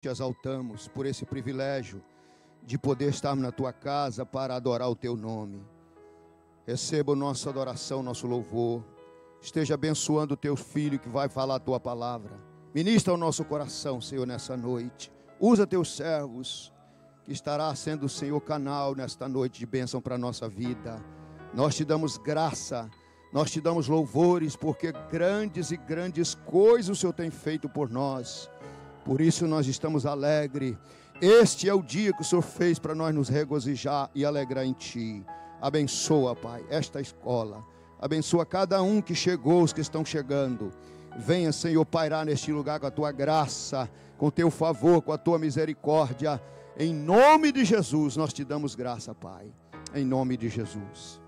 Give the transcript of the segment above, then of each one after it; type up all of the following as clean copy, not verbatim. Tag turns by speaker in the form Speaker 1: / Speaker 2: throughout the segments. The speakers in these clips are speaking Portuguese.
Speaker 1: Te exaltamos por esse privilégio de poder estarmos na tua casa para adorar o teu nome. Receba a nossa adoração, nosso louvor. Esteja abençoando o teu filho que vai falar a tua palavra. Ministra ao nosso coração, Senhor, nessa noite. Usa teus servos, que estará sendo o Senhor canal nesta noite de bênção para a nossa vida. Nós te damos graça, nós te damos louvores, porque grandes e grandes coisas o Senhor tem feito por nós. Por isso nós estamos alegres. Este é o dia que o Senhor fez para nós nos regozijar e alegrar em Ti. Abençoa, Pai, esta escola. Abençoa cada um que chegou, os que estão chegando. Venha, Senhor, pairar neste lugar com a Tua graça, com o Teu favor, com a Tua misericórdia. Em nome de Jesus nós te damos graça, Pai. Em nome de Jesus.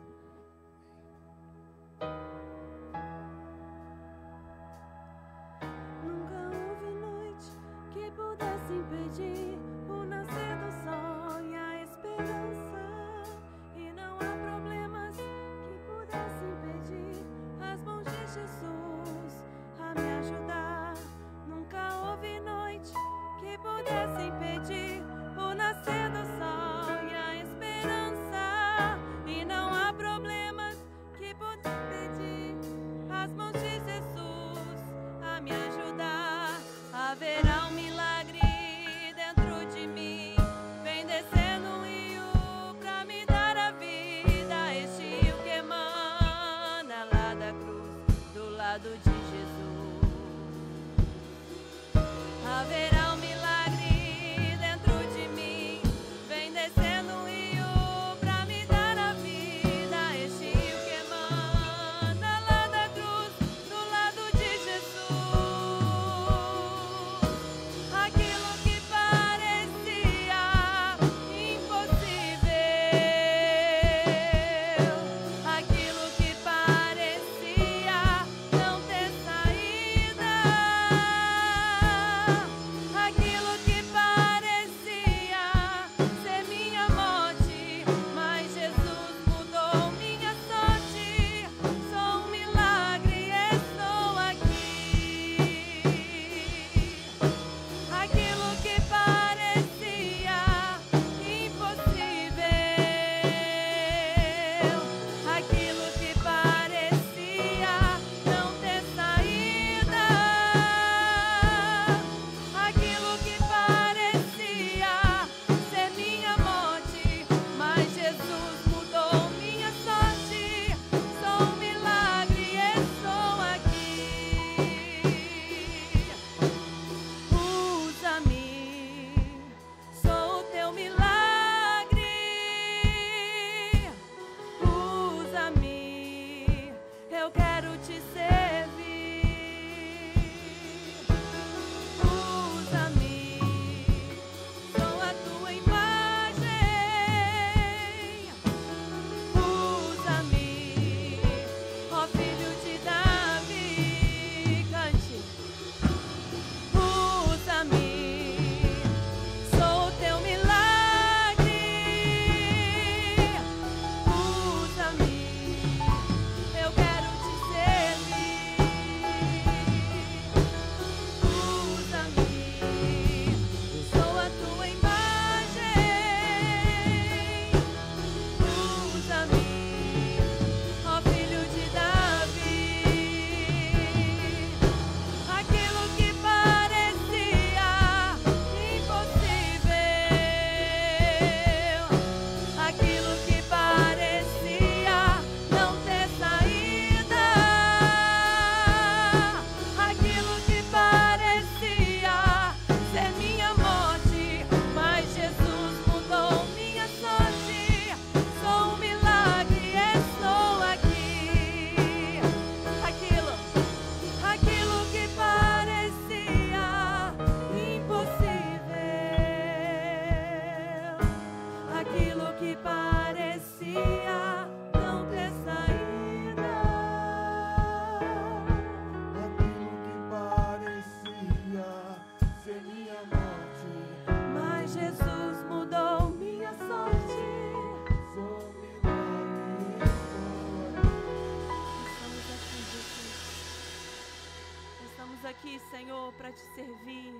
Speaker 2: Senhor, para te servir,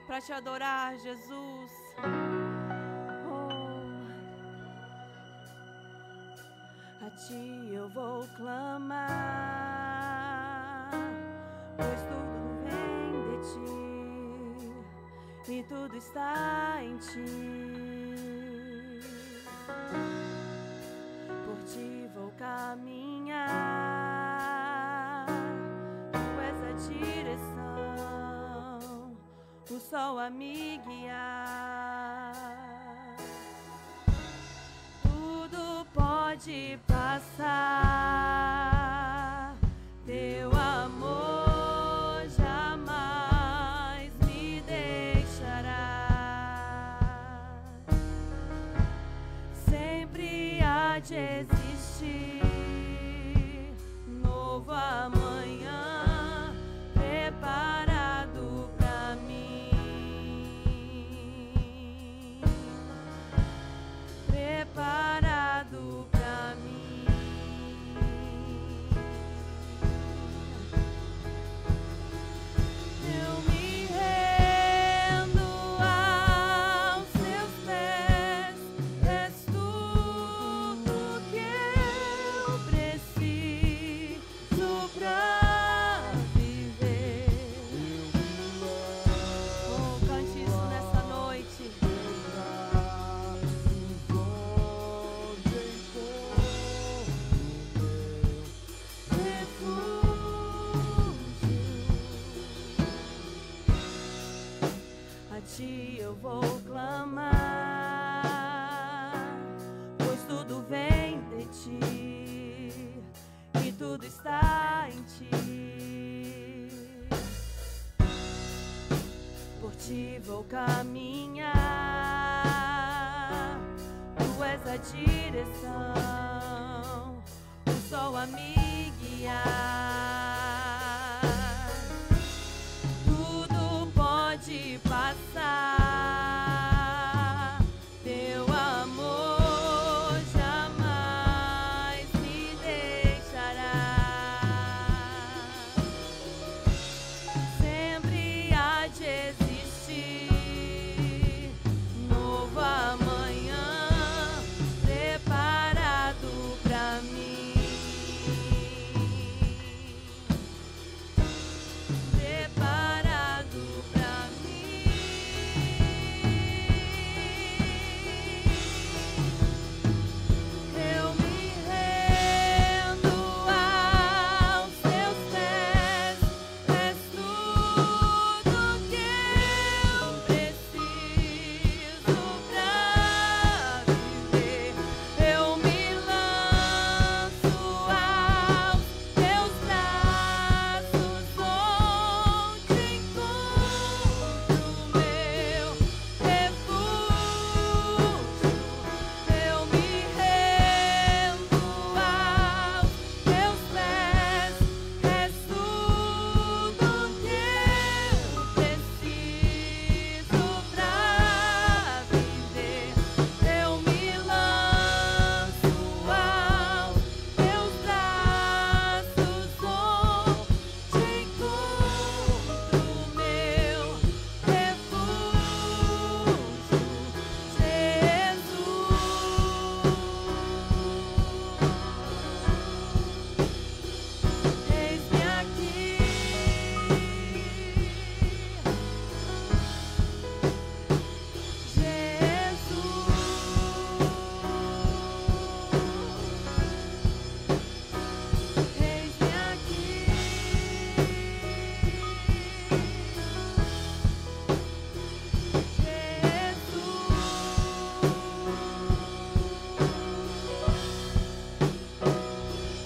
Speaker 2: para te adorar, Jesus. A ti eu vou clamar, pois tudo vem de ti e tudo está em ti. Por ti vou caminhar, tu és a direção, o sol a me guiar. Tudo pode passar, teu amor jamais me deixará. Sempre há de existir novo amanhã preparado pra mim, preparado pra mim. Eu me rendo aos seus pés, és tudo que eu preciso pra viver. Oh, cante isso nessa noite. A ti eu vou clamar, pois tudo vem de ti e tudo está em ti. Por ti vou caminhar, tu és a direção, o sol a me guiar. Tudo pode passar, teu amor jamais me deixará. Sempre há de existir novo amanhã preparado pra mim, preparado pra mim. Eu me rendo aos teus pés, és tudo que eu preciso pra viver. Eu me lanço aos teus braços, onde encontro meu refúgio. Eu me rendo aos teus pés, és tudo que eu preciso pra viver. Eu me lanço aos teus braços, onde encontro meu refúgio, Jesus. Eis-me aqui, Jesus. Eis-me aqui,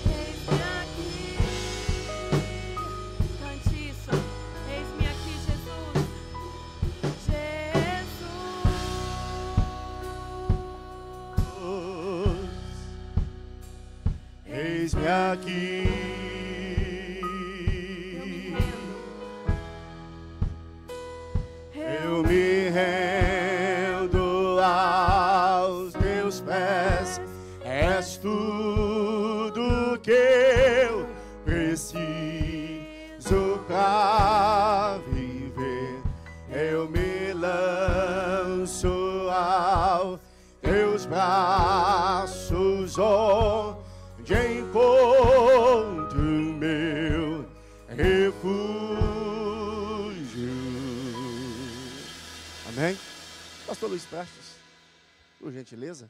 Speaker 2: eis-me aqui. Cante isso. Eis-me aqui, Jesus.
Speaker 3: Eis-me aqui. Eu me rendo aos teus pés, és tudo que eu preciso pra viver. Eu me lanço teus braços, onde encontro meu refúgio. Amém? Pastor Luiz Prestes, por gentileza.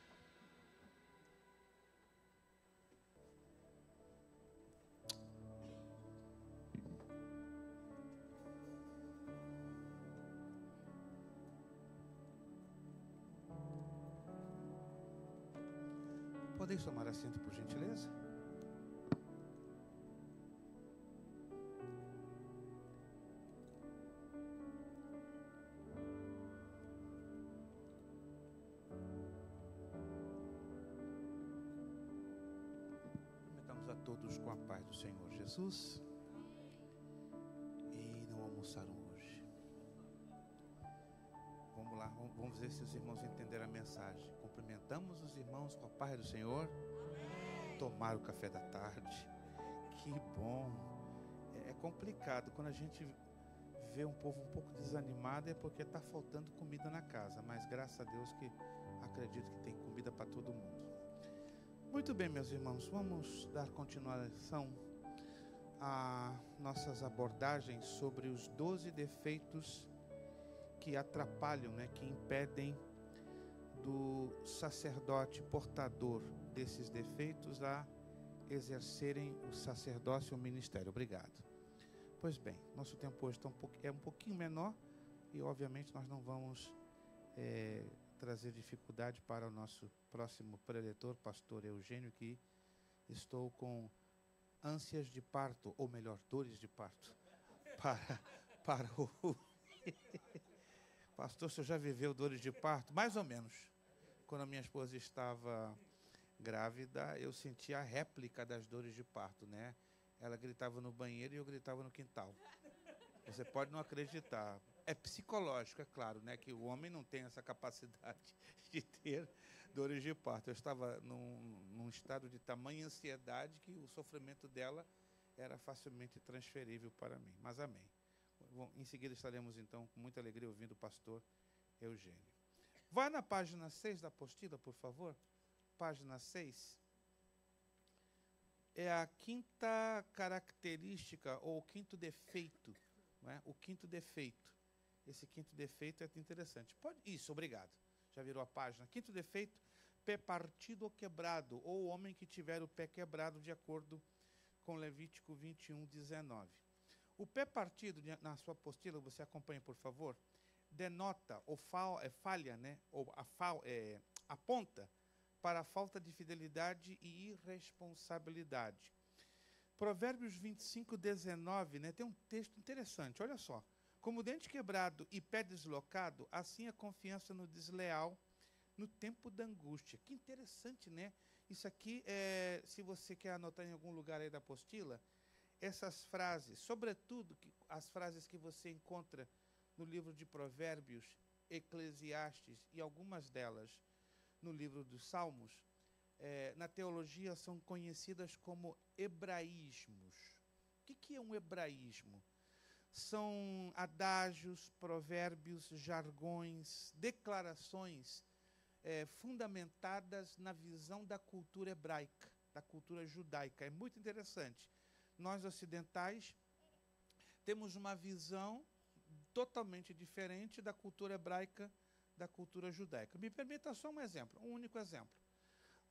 Speaker 4: Podem tomar assento, por gentileza? Cumprimentamos a todos com a paz do Senhor Jesus. E não almoçaram hoje. Vamos lá, vamos ver se os irmãos entenderam a mensagem. Cumprimentamos os irmãos com a paz do Senhor. Tomaram o café da tarde. Que bom. É complicado quando a gente vê um povo um pouco desanimado, é porque está faltando comida na casa. Mas graças a Deus que acredito que tem comida para todo mundo. Muito bem, meus irmãos, vamos dar continuação a nossas abordagens sobre os 12 defeitos que atrapalham, que impedem do sacerdote portador desses defeitos a exercerem o sacerdócio e o ministério. Obrigado. Pois bem, nosso tempo hoje é um pouquinho menor e, obviamente, nós não vamos trazer dificuldade para o nosso próximo preletor, pastor Eugênio, que estou com ânsias de parto, ou melhor, dores de parto, para o... Pastor, o senhor já viveu dores de parto? Mais ou menos. Quando a minha esposa estava grávida, eu sentia a réplica das dores de parto, Ela gritava no banheiro e eu gritava no quintal. Você pode não acreditar. É psicológico, é claro, que o homem não tem essa capacidade de ter dores de parto. Eu estava num estado de tamanha ansiedade que o sofrimento dela era facilmente transferível para mim. Mas amém. Bom, em seguida estaremos, então, com muita alegria ouvindo o pastor Eugênio. Vá na página 6 da apostila, por favor. Página 6. É a quinta característica, ou o quinto defeito. O quinto defeito. Esse quinto defeito é interessante. Isso, obrigado. Já virou a página. Quinto defeito, pé partido ou quebrado, ou o homem que tiver o pé quebrado, de acordo com Levítico 21:19. O pé partido, na sua apostila, você acompanha, por favor, denota ou falha, ou aponta para a falta de fidelidade e irresponsabilidade. Provérbios 25:19, tem um texto interessante, olha só. Como dente quebrado e pé deslocado, assim a confiança no desleal no tempo da angústia. Que interessante, Isso aqui, se você quer anotar em algum lugar aí da apostila, essas frases, sobretudo as frases que você encontra no livro de Provérbios, Eclesiastes e algumas delas no livro dos Salmos, na teologia são conhecidas como hebraísmos. O que é um hebraísmo? São adágios, provérbios, jargões, declarações fundamentadas na visão da cultura hebraica, da cultura judaica. É muito interessante. Nós, ocidentais, temos uma visão totalmente diferente da cultura hebraica, da cultura judaica. Me permita só um exemplo, um único exemplo.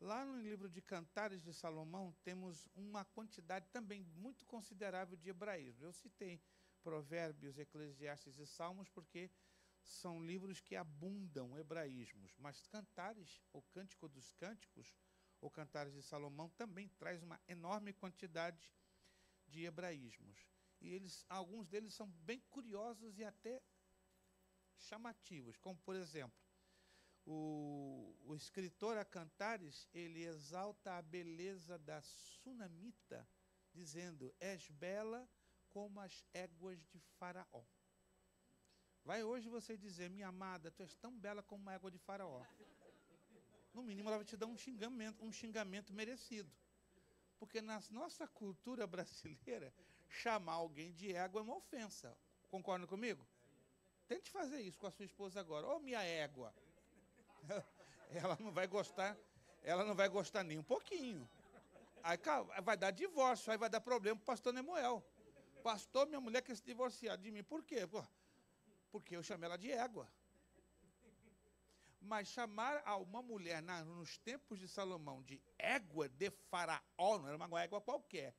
Speaker 4: Lá no livro de Cantares de Salomão, temos uma quantidade também muito considerável de hebraísmo. Eu citei Provérbios, Eclesiastes e Salmos porque são livros que abundam hebraísmos, mas Cantares, ou Cântico dos Cânticos, ou Cantares de Salomão, também traz uma enorme quantidade de hebraísmos. E alguns deles são bem curiosos e até chamativos, como, por exemplo, o escritor a Cantares, ele exalta a beleza da sunamita, dizendo: és bela como as éguas de Faraó. Vai hoje você dizer: minha amada, tu és tão bela como uma égua de Faraó. No mínimo ela vai te dar um xingamento merecido. Porque na nossa cultura brasileira, chamar alguém de égua é uma ofensa. Concordam comigo? Tente fazer isso com a sua esposa agora. Ô, minha égua. Ela não vai gostar nem um pouquinho. Aí vai dar divórcio, aí vai dar problema para o pastor Nemuel. Pastor, minha mulher quer se divorciar de mim. Por quê? Porque eu chamei ela de égua. Mas chamar a uma mulher nos tempos de Salomão de égua de faraó, não era uma égua qualquer.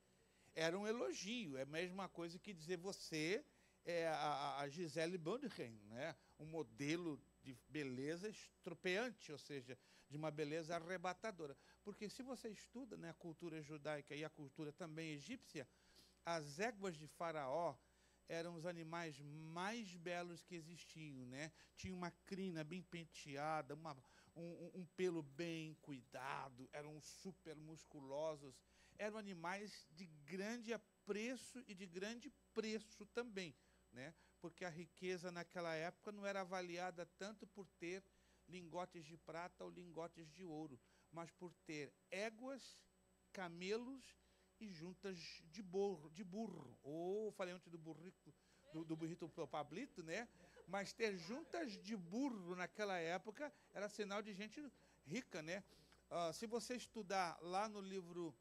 Speaker 4: Era um elogio. É a mesma coisa que dizer você é a Gisele Bündchen, né? Um modelo de beleza estropeante, ou seja, de uma beleza arrebatadora. Porque se você estuda, né, a cultura judaica e a cultura também egípcia, as éguas de faraó eram os animais mais belos que existiam, né? Tinha uma crina bem penteada, um pelo bem cuidado, eram super musculosos, eram animais de grande apreço e de grande preço também, né? Porque a riqueza naquela época não era avaliada tanto por ter lingotes de prata ou lingotes de ouro, mas por ter éguas, camelos e juntas de burro. Ou falei antes do burrito Pablito, né? Mas ter juntas de burro naquela época era sinal de gente rica, né? Se você estudar lá no livro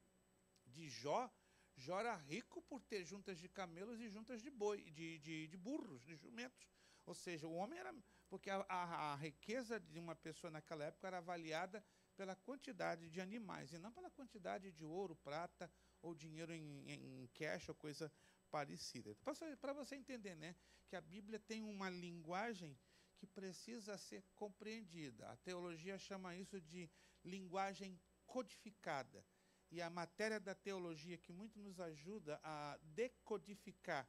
Speaker 4: de Jó, Jó era rico por ter juntas de camelos e juntas de boi, de burros, de jumentos. Ou seja, o homem era... Porque a riqueza de uma pessoa naquela época era avaliada pela quantidade de animais, e não pela quantidade de ouro, prata, ou dinheiro em cash, ou coisa parecida. Para você entender, né, que a Bíblia tem uma linguagem que precisa ser compreendida. A teologia chama isso de linguagem codificada. E a matéria da teologia que muito nos ajuda a decodificar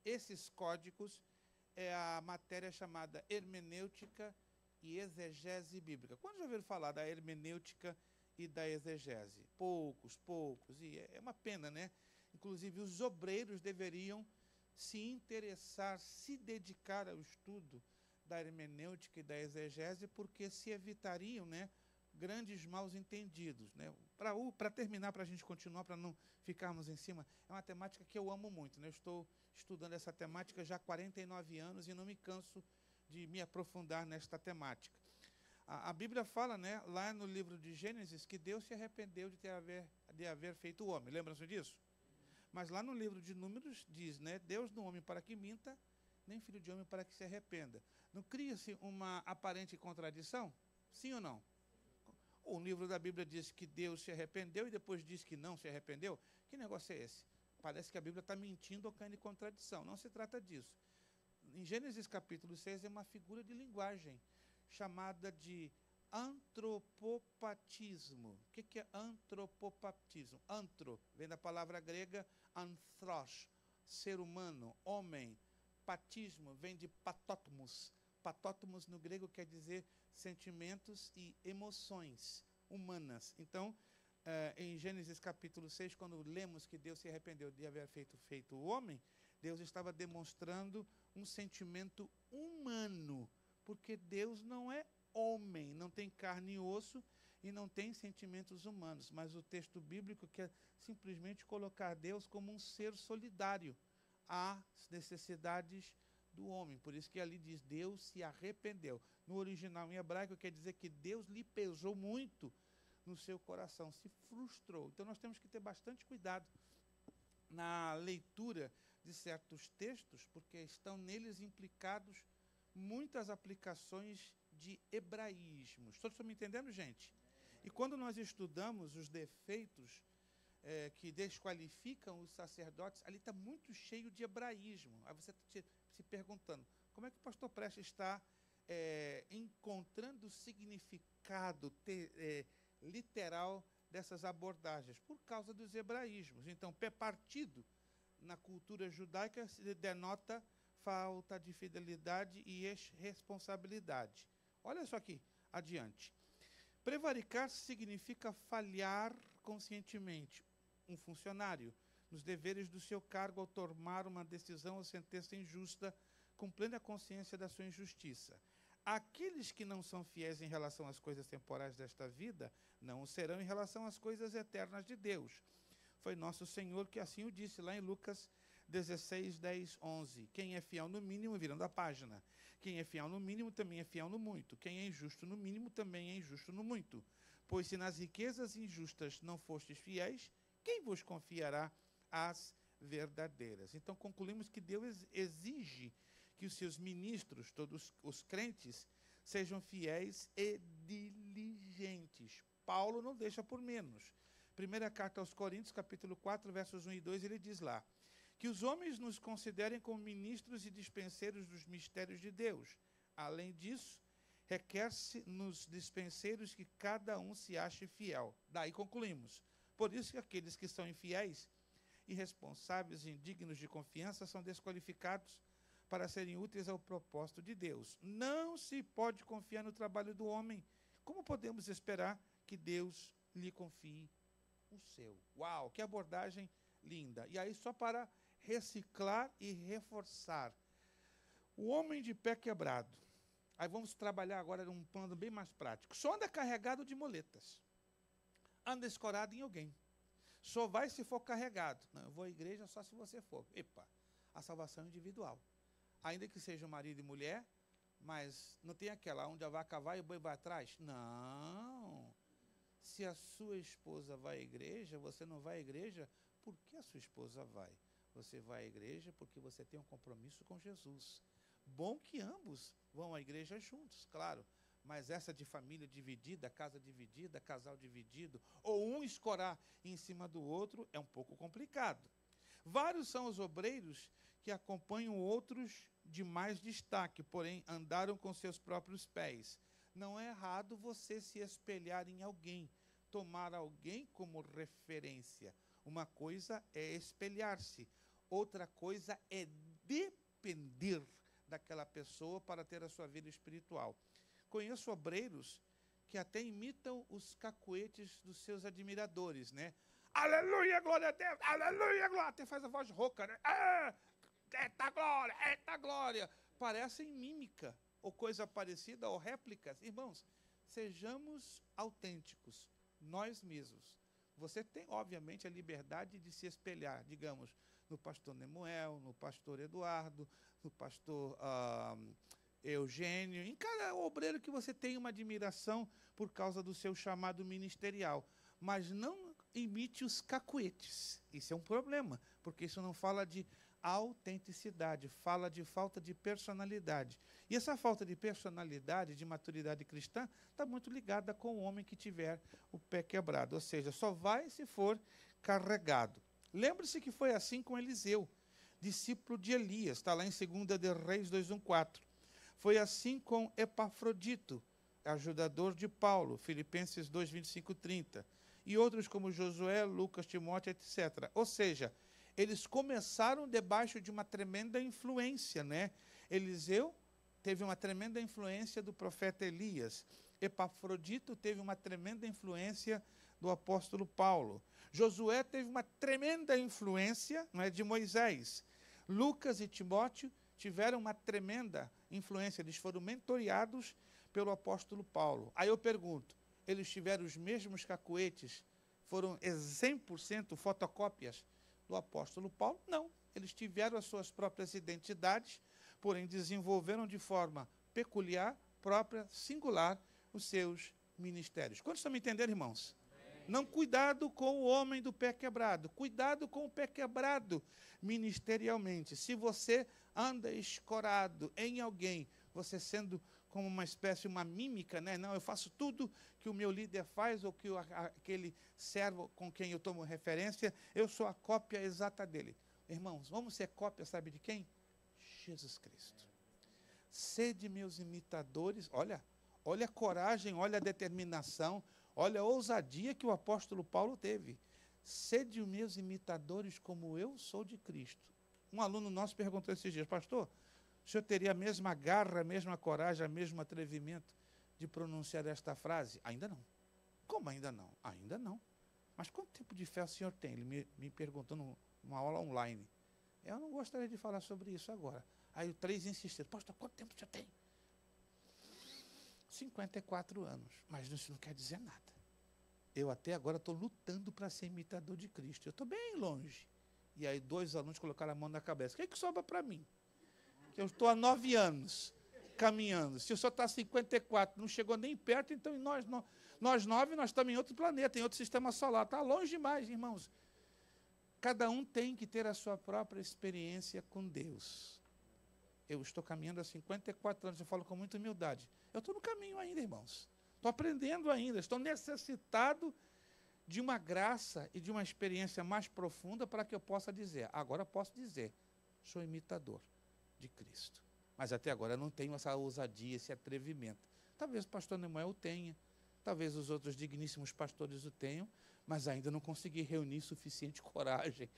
Speaker 4: esses códigos é a matéria chamada hermenêutica e exegese bíblica. Quando já ouviram falar da hermenêutica e da exegese? Poucos, e é uma pena, né? Inclusive, os obreiros deveriam se interessar, se dedicar ao estudo da hermenêutica e da exegese, porque se evitariam, né, grandes mal entendidos, né? Para terminar, para a gente continuar, para não ficarmos em cima, é uma temática que eu amo muito, né? Eu estou estudando essa temática já há 49 anos e não me canso de me aprofundar nesta temática. A Bíblia fala, né, lá no livro de Gênesis, que Deus se arrependeu de haver feito o homem. Lembram-se disso? Mas lá no livro de Números diz, né, Deus não homem para que minta, nem filho de homem para que se arrependa. Não cria-se uma aparente contradição? Sim ou não? O livro da Bíblia diz que Deus se arrependeu e depois diz que não se arrependeu. Que negócio é esse? Parece que a Bíblia está mentindo ou caindo em contradição. Não se trata disso. Em Gênesis capítulo 6 é uma figura de linguagem chamada de antropopatismo. O que é antropopatismo? Antro vem da palavra grega anthros, ser humano, homem. Patismo vem de patótomos. Patótomos no grego quer dizer sentimentos e emoções humanas. Então, em Gênesis capítulo 6, quando lemos que Deus se arrependeu de haver feito o homem, Deus estava demonstrando um sentimento humano, porque Deus não é homem, não tem carne e osso e não tem sentimentos humanos, mas o texto bíblico quer simplesmente colocar Deus como um ser solidário às necessidades do homem. Por isso que ali diz, Deus se arrependeu. No original em hebraico quer dizer que Deus lhe pesou muito no seu coração, se frustrou. Então nós temos que ter bastante cuidado na leitura de certos textos, porque estão neles implicados muitas aplicações de hebraísmos. Todos estão me entendendo, gente? E quando nós estudamos os defeitos que desqualificam os sacerdotes, ali está muito cheio de hebraísmo. Aí você está se perguntando, como é que o pastor Prestes está encontrando o significado literal dessas abordagens? Por causa dos hebraísmos. Então, partido na cultura judaica se denota falta de fidelidade e responsabilidade. Olha só aqui, adiante. Prevaricar significa falhar conscientemente um funcionário nos deveres do seu cargo ao tomar uma decisão ou sentença injusta, com plena consciência da sua injustiça. Aqueles que não são fiéis em relação às coisas temporais desta vida, não o serão em relação às coisas eternas de Deus. Foi nosso Senhor que assim o disse lá em Lucas 16, 10, 11. Quem é fiel no mínimo, virando a página. Quem é fiel no mínimo também é fiel no muito. Quem é injusto no mínimo também é injusto no muito. Pois se nas riquezas injustas não fostes fiéis, quem vos confiará as verdadeiras? Então concluímos que Deus exige que os seus ministros, todos os crentes, sejam fiéis e diligentes. Paulo não deixa por menos. Primeira carta aos Coríntios, capítulo 4, versos 1 e 2, ele diz lá: que os homens nos considerem como ministros e dispenseiros dos mistérios de Deus. Além disso, requer-se nos dispenseiros que cada um se ache fiel. Daí concluímos. Por isso que aqueles que são infiéis, irresponsáveis e indignos de confiança são desqualificados para serem úteis ao propósito de Deus. Não se pode confiar no trabalho do homem. Como podemos esperar que Deus lhe confie o seu? Uau, que abordagem linda. E aí, só para reciclar e reforçar. O homem de pé quebrado. Aí vamos trabalhar agora num plano bem mais prático. Só anda carregado de muletas. Anda escorado em alguém. Só vai se for carregado. Não, eu vou à igreja só se você for. Epa, a salvação é individual. Ainda que seja marido e mulher, mas não tem aquela onde a vaca vai e o boi vai atrás? Não. Se a sua esposa vai à igreja, você não vai à igreja, por que a sua esposa vai? Você vai à igreja porque você tem um compromisso com Jesus. Bom que ambos vão à igreja juntos, claro. Mas essa de família dividida, casa dividida, casal dividido, ou um escorar em cima do outro, é um pouco complicado. Vários são os obreiros que acompanham outros de mais destaque, porém andaram com seus próprios pés. Não é errado você se espelhar em alguém, tomar alguém como referência. Uma coisa é espelhar-se, outra coisa é depender daquela pessoa para ter a sua vida espiritual. Conheço obreiros que até imitam os cacuetes dos seus admiradores, né? Aleluia, glória a Deus, aleluia, glória. Até faz a voz rouca, né? Eita glória, eita glória. Parecem mímica ou coisa parecida, ou réplicas. Irmãos, sejamos autênticos, nós mesmos. Você tem, obviamente, a liberdade de se espelhar, digamos, no pastor Nemuel, no pastor Eduardo, no pastor Eugênio, em cada obreiro que você tem uma admiração por causa do seu chamado ministerial. Mas não imite os cacuetes. Isso é um problema, porque isso não fala de autenticidade, fala de falta de personalidade. E essa falta de personalidade, de maturidade cristã, está muito ligada com o homem que tiver o pé quebrado, ou seja, só vai se for carregado. Lembre-se que foi assim com Eliseu, discípulo de Elias, está lá em 2 de Reis 2:1-4. Foi assim com Epafrodito, ajudador de Paulo, Filipenses 2:25-30, e outros como Josué, Lucas, Timóteo, etc. Ou seja, eles começaram debaixo de uma tremenda influência, né? Eliseu teve uma tremenda influência do profeta Elias. Epafrodito teve uma tremenda influência do apóstolo Paulo. Josué teve uma tremenda influência, não é, de Moisés. Lucas e Timóteo tiveram uma tremenda influência, eles foram mentoreados pelo apóstolo Paulo. Aí eu pergunto, eles tiveram os mesmos cacuetes? Foram 100% fotocópias do apóstolo Paulo? Não. Eles tiveram as suas próprias identidades, porém desenvolveram de forma peculiar, própria, singular, os seus ministérios. Quantos estão me entendendo, irmãos? Não, cuidado com o homem do pé quebrado. Cuidado com o pé quebrado ministerialmente. Se você anda escorado em alguém, você sendo como uma espécie, uma mímica, né? Não, eu faço tudo que o meu líder faz ou que aquele servo com quem eu tomo referência, eu sou a cópia exata dele. Irmãos, vamos ser cópia, sabe de quem? Jesus Cristo. Sede meus imitadores. Olha a coragem, olha a determinação, olha a ousadia que o apóstolo Paulo teve. Sede meus imitadores como eu sou de Cristo. Um aluno nosso perguntou esses dias, pastor, o senhor teria a mesma garra, a mesma coragem, o mesmo atrevimento de pronunciar esta frase? Ainda não. Como ainda não? Ainda não. Mas quanto tempo de fé o senhor tem? Ele me perguntou numa aula online. Eu não gostaria de falar sobre isso agora. Aí o 3 insistiu, pastor, quanto tempo o senhor tem? 54 anos. Mas isso não quer dizer nada. Eu até agora estou lutando para ser imitador de Cristo. Eu estou bem longe. E aí 2 alunos colocaram a mão na cabeça. O que sobra para mim? Que eu estou há 9 anos. caminhando. Se o senhor está a 54, não chegou nem perto, então nós 9, nós estamos em outro planeta, em outro sistema solar. Está longe demais, irmãos. Cada um tem que ter a sua própria experiência com Deus. Eu estou caminhando há 54 anos, eu falo com muita humildade. Eu estou no caminho ainda, irmãos. Estou aprendendo ainda, estou necessitado de uma graça e de uma experiência mais profunda para que eu possa dizer. Agora posso dizer, sou imitador de Cristo. Mas até agora eu não tenho essa ousadia, esse atrevimento. Talvez o pastor Nemuel tenha, talvez os outros digníssimos pastores o tenham, mas ainda não consegui reunir suficiente coragem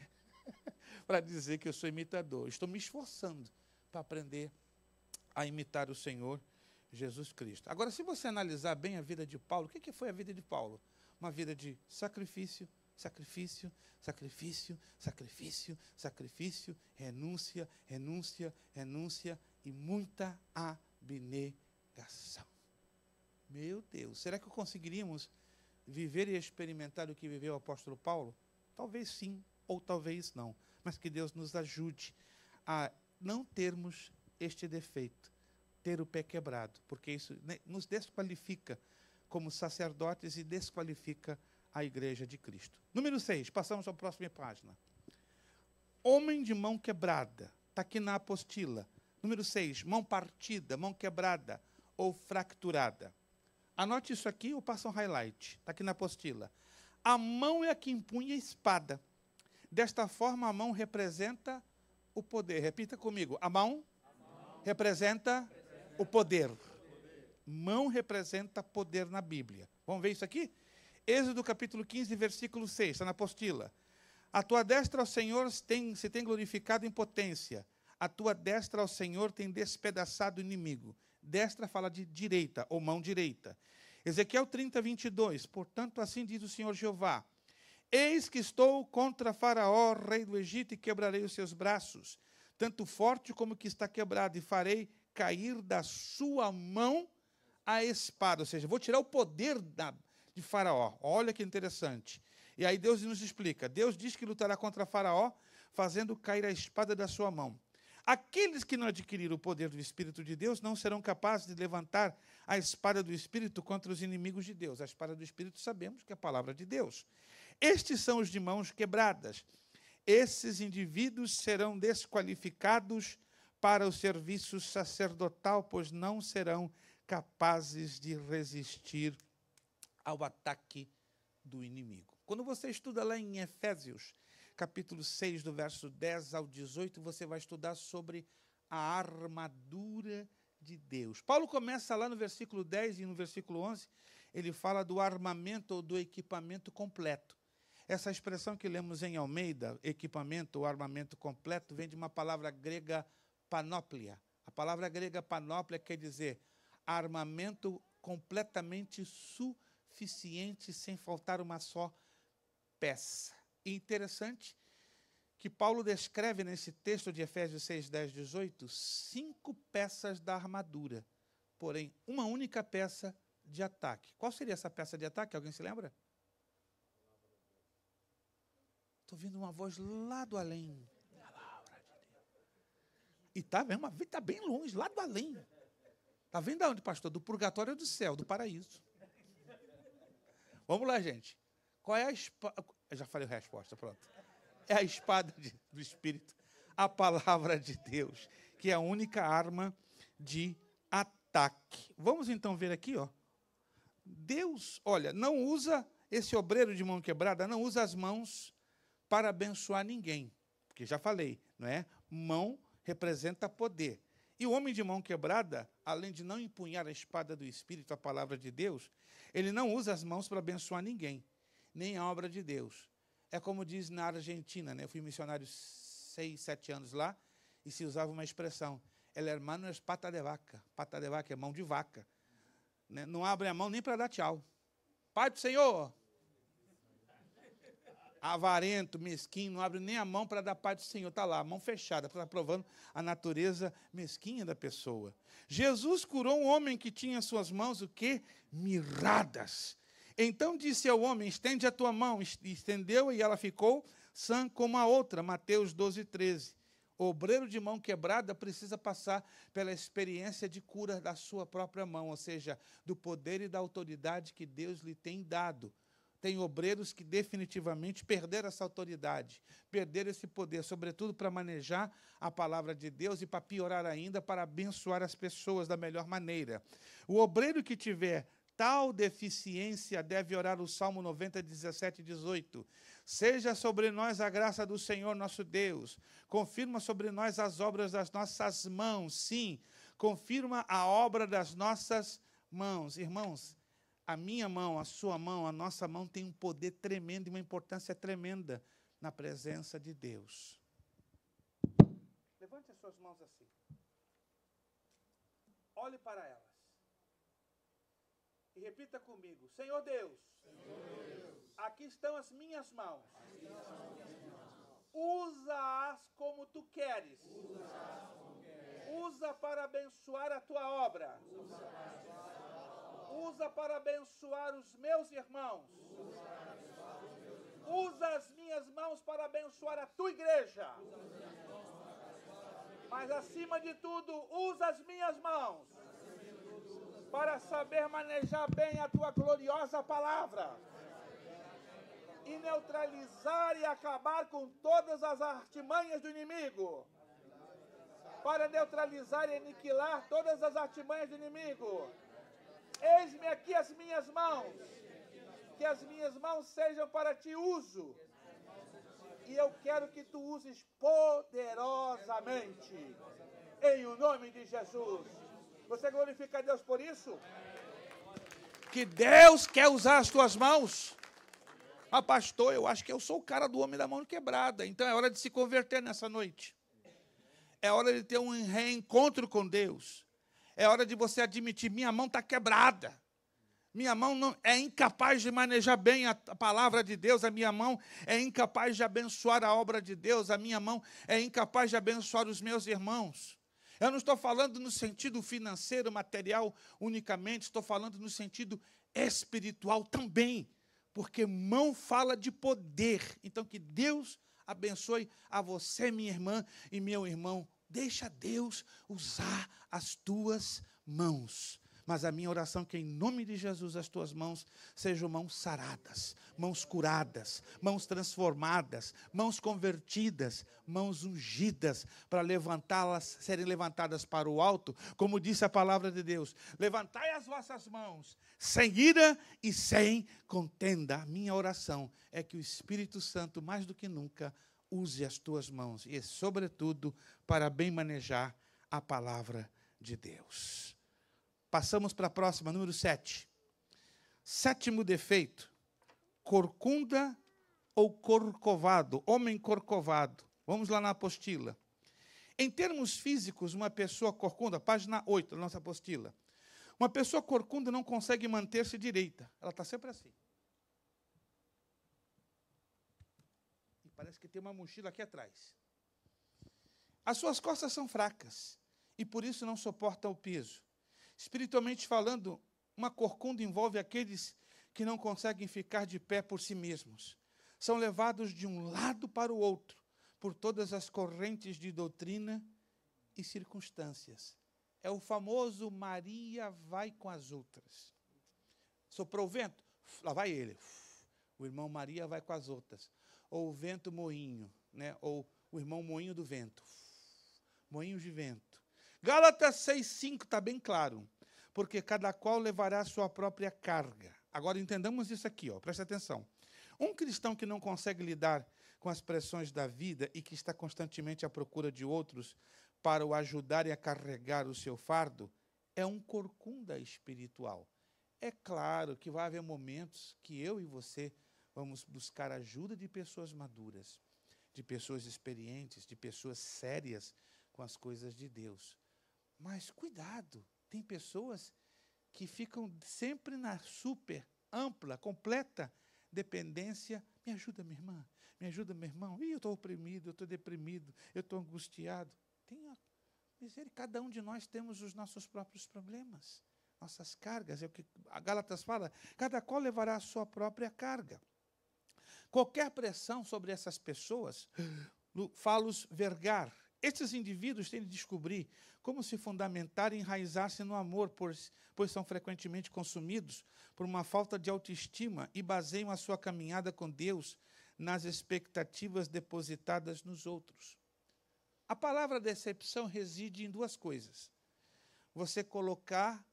Speaker 4: para dizer que eu sou imitador. Estou me esforçando para aprender a imitar o Senhor Jesus Cristo. Agora, se você analisar bem a vida de Paulo, o que foi a vida de Paulo? Uma vida de sacrifício, sacrifício, sacrifício, sacrifício, sacrifício, renúncia, renúncia, renúncia e muita abnegação. Meu Deus, será que conseguiríamos viver e experimentar o que viveu o apóstolo Paulo? Talvez sim, ou talvez não. Mas que Deus nos ajude a não termos este defeito, ter o pé quebrado, porque isso nos desqualifica como sacerdotes e desqualifica a igreja de Cristo. Número 6, passamos à próxima página. Homem de mão quebrada, está aqui na apostila. Número 6, mão partida, mão quebrada ou fracturada. Anote isso aqui ou passa um highlight, está aqui na apostila. A mão é a que empunha a espada. Desta forma, a mão representa o poder. Repita comigo, a mão representa o poder. Mão representa poder na Bíblia. Vamos ver isso aqui? Êxodo capítulo 15, versículo 6, está na apostila. A tua destra ao Senhor se tem glorificado em potência. A tua destra ao Senhor tem despedaçado o inimigo. Destra fala de direita, ou mão direita. Ezequiel 30, 22. Portanto, assim diz o Senhor Jeová. Eis que estou contra Faraó, rei do Egito, e quebrarei os seus braços, tanto forte como que está quebrado, e farei cair da sua mão a espada. Ou seja, vou tirar o poder de Faraó. Olha que interessante. E aí Deus nos explica. Deus diz que lutará contra Faraó, fazendo cair a espada da sua mão. Aqueles que não adquiriram o poder do Espírito de Deus não serão capazes de levantar a espada do Espírito contra os inimigos de Deus. A espada do Espírito sabemos que é a palavra de Deus. Estes são os de mãos quebradas. Esses indivíduos serão desqualificados para o serviço sacerdotal, pois não serão capazes de resistir ao ataque do inimigo. Quando você estuda lá em Efésios, capítulo 6, do verso 10 ao 18, você vai estudar sobre a armadura de Deus. Paulo começa lá no versículo 10 e no versículo 11, ele fala do armamento ou do equipamento completo. Essa expressão que lemos em Almeida, equipamento ou armamento completo, vem de uma palavra grega panóplia. A palavra grega panóplia quer dizer armamento completamente suficiente, sem faltar uma só peça. E interessante que Paulo descreve nesse texto de Efésios 6, 10, 18, 5 peças da armadura, porém, uma única peça de ataque. Qual seria essa peça de ataque? Alguém se lembra? Estou ouvindo uma voz lá do além. E está bem longe, lá do além. Está vendo aonde, pastor? Do purgatório do céu, do paraíso. Vamos lá, gente. Qual é a espada? Eu já falei a resposta, pronto. É a espada do Espírito, a palavra de Deus, que é a única arma de ataque. Vamos então ver aqui, ó. Deus, olha, não usa esse obreiro de mão quebrada, não usa as mãos para abençoar ninguém. Porque já falei, não é? Mão representa poder. E o homem de mão quebrada, além de não empunhar a espada do Espírito, a palavra de Deus, ele não usa as mãos para abençoar ninguém, nem a obra de Deus. É como diz na Argentina, né? Eu fui missionário 6, 7 anos lá, e se usava uma expressão, el hermano es pata de vaca. Pata de vaca é mão de vaca. Né? Não abre a mão nem para dar tchau. Pai do Senhor. Avarento, mesquinho, não abre nem a mão para dar paz do Senhor. Está lá, a mão fechada, está provando a natureza mesquinha da pessoa. Jesus curou um homem que tinha em suas mãos o quê? Mirradas. Então disse ao homem, estende a tua mão. Estendeu e ela ficou sã como a outra. Mateus 12, 13. O obreiro de mão quebrada precisa passar pela experiência de cura da sua própria mão, ou seja, do poder e da autoridade que Deus lhe tem dado. Tem obreiros que definitivamente perderam essa autoridade, perderam esse poder, sobretudo para manejar a palavra de Deus e, para piorar ainda, para abençoar as pessoas da melhor maneira. O obreiro que tiver tal deficiência deve orar o Salmo 90, 17 e 18. Seja sobre nós a graça do Senhor nosso Deus. Confirma sobre nós as obras das nossas mãos. Sim, confirma a obra das nossas mãos. Irmãos, a minha mão, a sua mão, a nossa mão tem um poder tremendo e uma importância tremenda na presença de Deus. Levante as suas mãos assim. Olhe para elas. E repita comigo: Senhor Deus, aqui estão as minhas mãos. Usa-as como tu queres. Usa para abençoar a tua obra. Usa para abençoar os meus irmãos. Usa as minhas mãos para abençoar a tua igreja. Mas acima de tudo, usa as minhas mãos para saber manejar bem a tua gloriosa palavra e neutralizar e acabar com todas as artimanhas do inimigo, para neutralizar e aniquilar todas as artimanhas do inimigo. Eis-me aqui as minhas mãos, que as minhas mãos sejam para ti uso, e eu quero que tu uses poderosamente, em o nome de Jesus. Você glorifica a Deus por isso? Que Deus quer usar as tuas mãos. Ah, pastor, eu acho que eu sou o cara do homem da mão quebrada. Então é hora de se converter nessa noite. É hora de ter um reencontro com Deus. É hora de você admitir: minha mão está quebrada. Minha mão não é incapaz de manejar bem a palavra de Deus. A minha mão é incapaz de abençoar a obra de Deus. A minha mão é incapaz de abençoar os meus irmãos. Eu não estou falando no sentido financeiro, material unicamente, estou falando no sentido espiritual também, porque mão fala de poder. Então, que Deus abençoe a você, minha irmã e meu irmão. Deixa Deus usar as tuas mãos. Mas a minha oração é que, em nome de Jesus, as tuas mãos sejam mãos saradas, mãos curadas, mãos transformadas, mãos convertidas, mãos ungidas, para levantá-las, serem levantadas para o alto, como disse a palavra de Deus: levantai as vossas mãos, sem ira e sem contenda. A minha oração é que o Espírito Santo, mais do que nunca, use as tuas mãos, e, sobretudo, para bem manejar a palavra de Deus. Passamos para a próxima, número 7. Sétimo defeito: corcunda ou corcovado, homem corcovado. Vamos lá na apostila. Em termos físicos, uma pessoa corcunda, página 8 da nossa apostila. Uma pessoa corcunda não consegue manter-se direita. Ela está sempre assim. E parece que tem uma mochila aqui atrás. As suas costas são fracas e por isso não suportam o peso. Espiritualmente falando, uma corcunda envolve aqueles que não conseguem ficar de pé por si mesmos. São levados de um lado para o outro, por todas as correntes de doutrina e circunstâncias. É o famoso Maria vai com as outras. Soprou o vento, lá vai ele. O irmão Maria vai com as outras. Ou o vento moinho, né? Ou o irmão moinho do vento. Moinhos de vento. Gálatas 6,5 está bem claro. Porque cada qual levará a sua própria carga. Agora entendamos isso aqui, presta atenção. Um cristão que não consegue lidar com as pressões da vida e que está constantemente à procura de outros para o ajudarem a carregar o seu fardo, é um corcunda espiritual. É claro que vai haver momentos que eu e você vamos buscar ajuda de pessoas maduras, de pessoas experientes, de pessoas sérias com as coisas de Deus. Mas cuidado, tem pessoas que ficam sempre na super, ampla, completa dependência. Me ajuda, minha irmã, me ajuda, meu irmão. Eu estou oprimido, eu estou deprimido, eu estou angustiado. Tenha misericórdia, cada um de nós temos os nossos próprios problemas, nossas cargas. É o que a Gálatas fala: cada qual levará a sua própria carga. Qualquer pressão sobre essas pessoas, falos vergar, Esses indivíduos têm de descobrir como se fundamentar e enraizar-se no amor, pois são frequentemente consumidos por uma falta de autoestima e baseiam a sua caminhada com Deus nas expectativas depositadas nos outros. A palavra decepção reside em duas coisas. Você colocar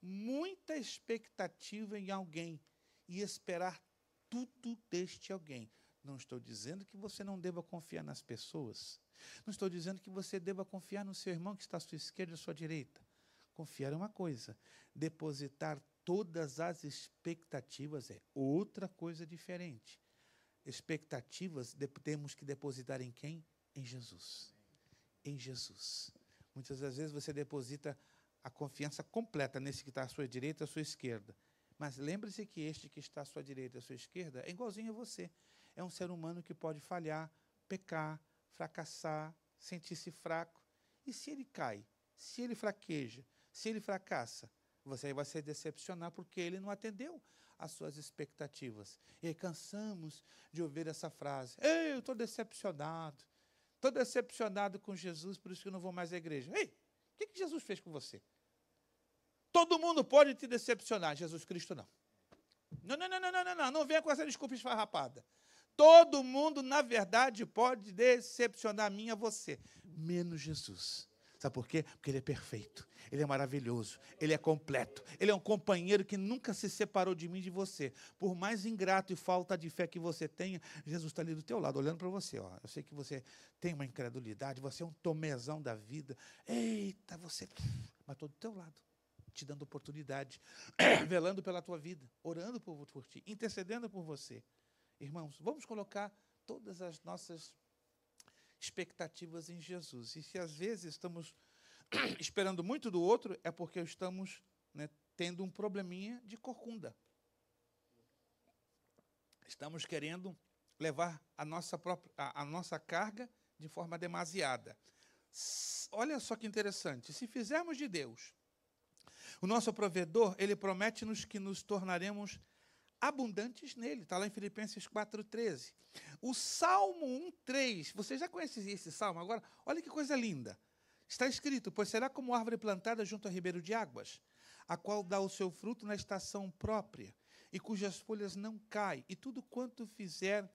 Speaker 4: muita expectativa em alguém e esperar tudo deste alguém. Não estou dizendo que você não deva confiar nas pessoas. Não estou dizendo que você deva confiar no seu irmão que está à sua esquerda e à sua direita. Confiar é uma coisa. Depositar todas as expectativas é outra coisa diferente. Expectativas temos que depositar em quem? Em Jesus. Em Jesus. Muitas das vezes você deposita a confiança completa nesse que está à sua direita e à sua esquerda. Mas lembre-se que este que está à sua direita e à sua esquerda é igualzinho a você. É um ser humano que pode falhar, pecar, fracassar, sentir-se fraco. E se ele cai, se ele fraqueja, se ele fracassa, você vai se decepcionar porque ele não atendeu às suas expectativas. E aí cansamos de ouvir essa frase: ei, eu estou decepcionado com Jesus, por isso que eu não vou mais à igreja. Ei, o que Jesus fez com você? Todo mundo pode te decepcionar, Jesus Cristo não. Não venha com essa desculpa esfarrapada. Todo mundo, na verdade, pode decepcionar a mim e a você, menos Jesus. Sabe por quê? Porque ele é perfeito, ele é maravilhoso, ele é completo, ele é um companheiro que nunca se separou de mim e de você. Por mais ingrato e falta de fé que você tenha, Jesus está ali do teu lado, olhando para você. Ó. Eu sei que você tem uma incredulidade, você é um tomezão da vida. Eita, você... Mas estou do teu lado, te dando oportunidade, velando pela tua vida, orando por ti, intercedendo por você. Irmãos, vamos colocar todas as nossas expectativas em Jesus. E se às vezes estamos esperando muito do outro, é porque estamos tendo um probleminha de corcunda. Estamos querendo levar a nossa carga de forma demasiada. Olha só que interessante. Se fizermos de Deus o nosso provedor, ele promete-nos que nos tornaremos abundantes nele. Está lá em Filipenses 4,13. O Salmo 1,3. Você já conhece esse salmo? Agora, olha que coisa linda. Está escrito: pois será como árvore plantada junto a ribeiro de águas, a qual dá o seu fruto na estação própria, e cujas folhas não caem, e tudo quanto fizer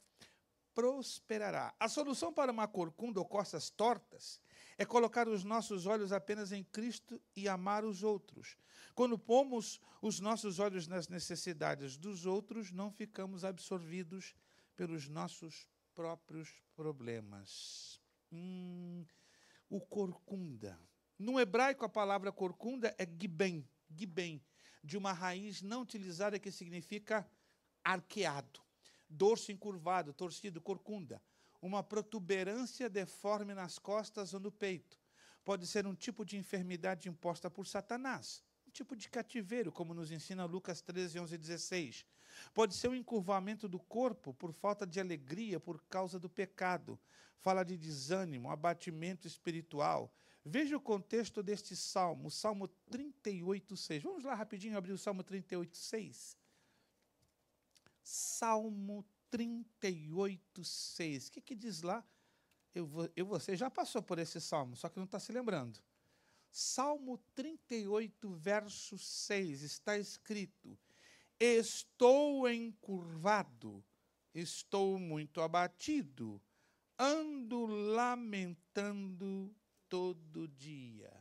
Speaker 4: prosperará. A solução para uma corcunda ou costas tortas é colocar os nossos olhos apenas em Cristo e amar os outros. Quando pomos os nossos olhos nas necessidades dos outros, não ficamos absorvidos pelos nossos próprios problemas. O corcunda. No hebraico, a palavra corcunda é gibem, de uma raiz não utilizada que significa arqueado, dorso encurvado, torcido, corcunda. Uma protuberância deforme nas costas ou no peito. Pode ser um tipo de enfermidade imposta por Satanás, um tipo de cativeiro, como nos ensina Lucas 13, 11 e 16. Pode ser um encurvamento do corpo por falta de alegria por causa do pecado. Fala de desânimo, abatimento espiritual. Veja o contexto deste salmo, o Salmo 38, 6. Vamos lá rapidinho abrir o Salmo 38, 6. Salmo 38, 6. O que diz lá? Você já passou por esse salmo, só que não está se lembrando. Salmo 38, verso 6, está escrito: estou encurvado, estou muito abatido, ando lamentando todo dia.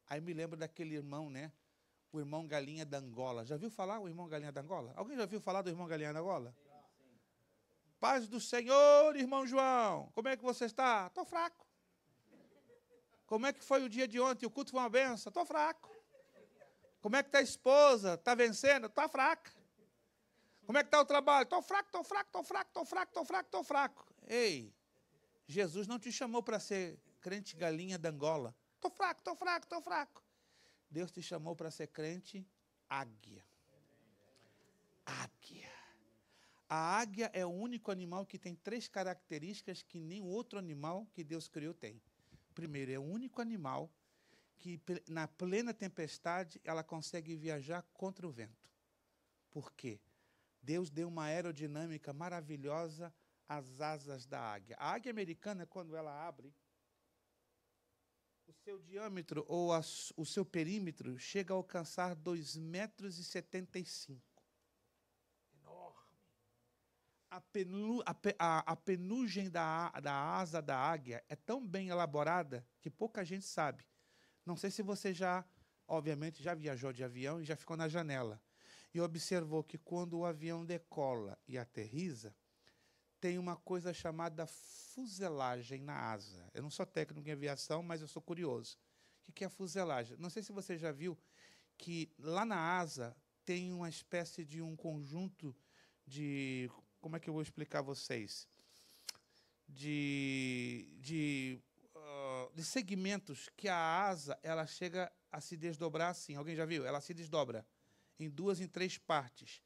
Speaker 4: Aí me lembro daquele irmão, o irmão Galinha da Angola. Já viu falar o irmão Galinha da Angola? Alguém já viu falar do irmão Galinha da Angola? Paz do Senhor, irmão João. Como é que você está? Estou fraco. Como é que foi o dia de ontem? O culto foi uma benção? Estou fraco. Como é que está a esposa? Está vencendo? Está fraca. Como é que está o trabalho? Estou fraco, estou fraco, estou fraco, estou fraco, estou fraco, estou fraco. Ei, Jesus não te chamou para ser crente galinha da Angola. Estou fraco, estou fraco, estou fraco. Deus te chamou para ser crente águia. Águia. A águia é o único animal que tem 3 características que nenhum outro animal que Deus criou tem. Primeiro, é o único animal que, na plena tempestade, ela consegue viajar contra o vento. Por quê? Deus deu uma aerodinâmica maravilhosa às asas da águia. A águia americana, quando ela abre o seu diâmetro ou o seu perímetro chega a alcançar 2,75 metros. A penugem da asa da águia é tão bem elaborada que pouca gente sabe. Não sei se você obviamente, já viajou de avião e já ficou na janela. E observou que quando o avião decola e aterriza, tem uma coisa chamada fuselagem na asa. Eu não sou técnico em aviação, mas eu sou curioso. O que é a fuselagem? Não sei se você já viu que lá na asa tem uma espécie de um conjunto de... Como é que eu vou explicar a vocês? De segmentos que a asa ela chega a se desdobrar assim. Alguém já viu? Ela se desdobra em 2, em 3 partes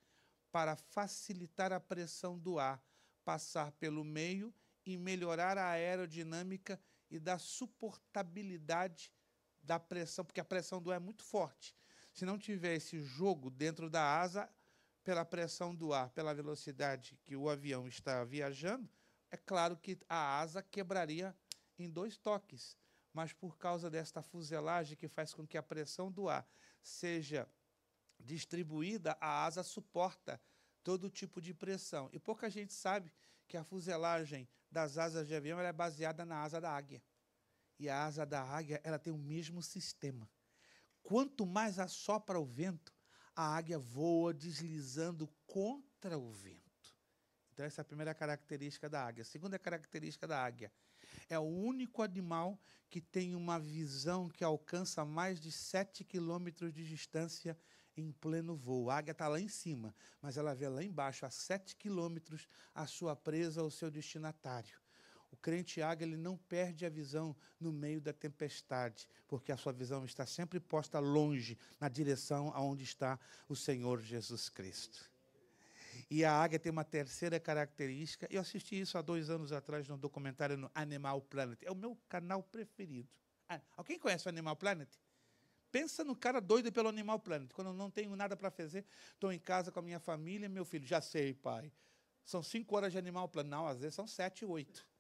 Speaker 4: para facilitar a pressão do ar, passar pelo meio e melhorar a aerodinâmica e da suportabilidade da pressão, porque a pressão do ar é muito forte. Se não tiver esse jogo dentro da asa, pela pressão do ar, pela velocidade que o avião está viajando, é claro que a asa quebraria em 2 toques. Mas por causa desta fuselagem que faz com que a pressão do ar seja distribuída, a asa suporta todo tipo de pressão. E pouca gente sabe que a fuselagem das asas de avião ela é baseada na asa da águia. E a asa da águia ela tem o mesmo sistema. Quanto mais assopra o vento, a águia voa deslizando contra o vento. Então, essa é a primeira característica da águia. A segunda característica da águia é o único animal que tem uma visão que alcança mais de 7 quilômetros de distância em pleno voo. A águia está lá em cima, mas ela vê lá embaixo, a 7 quilômetros, a sua presa, o seu destinatário. O crente águia ele não perde a visão no meio da tempestade, porque a sua visão está sempre posta longe, na direção aonde está o Senhor Jesus Cristo. E a águia tem uma terceira característica. Eu assisti isso há 2 anos atrás num documentário no Animal Planet. É o meu canal preferido. Alguém conhece o Animal Planet? Pensa no cara doido pelo Animal Planet. Quando eu não tenho nada para fazer, estou em casa com a minha família, meu filho, já sei, pai. São 5 horas de Animal Planet. Não, às vezes são 7, 8.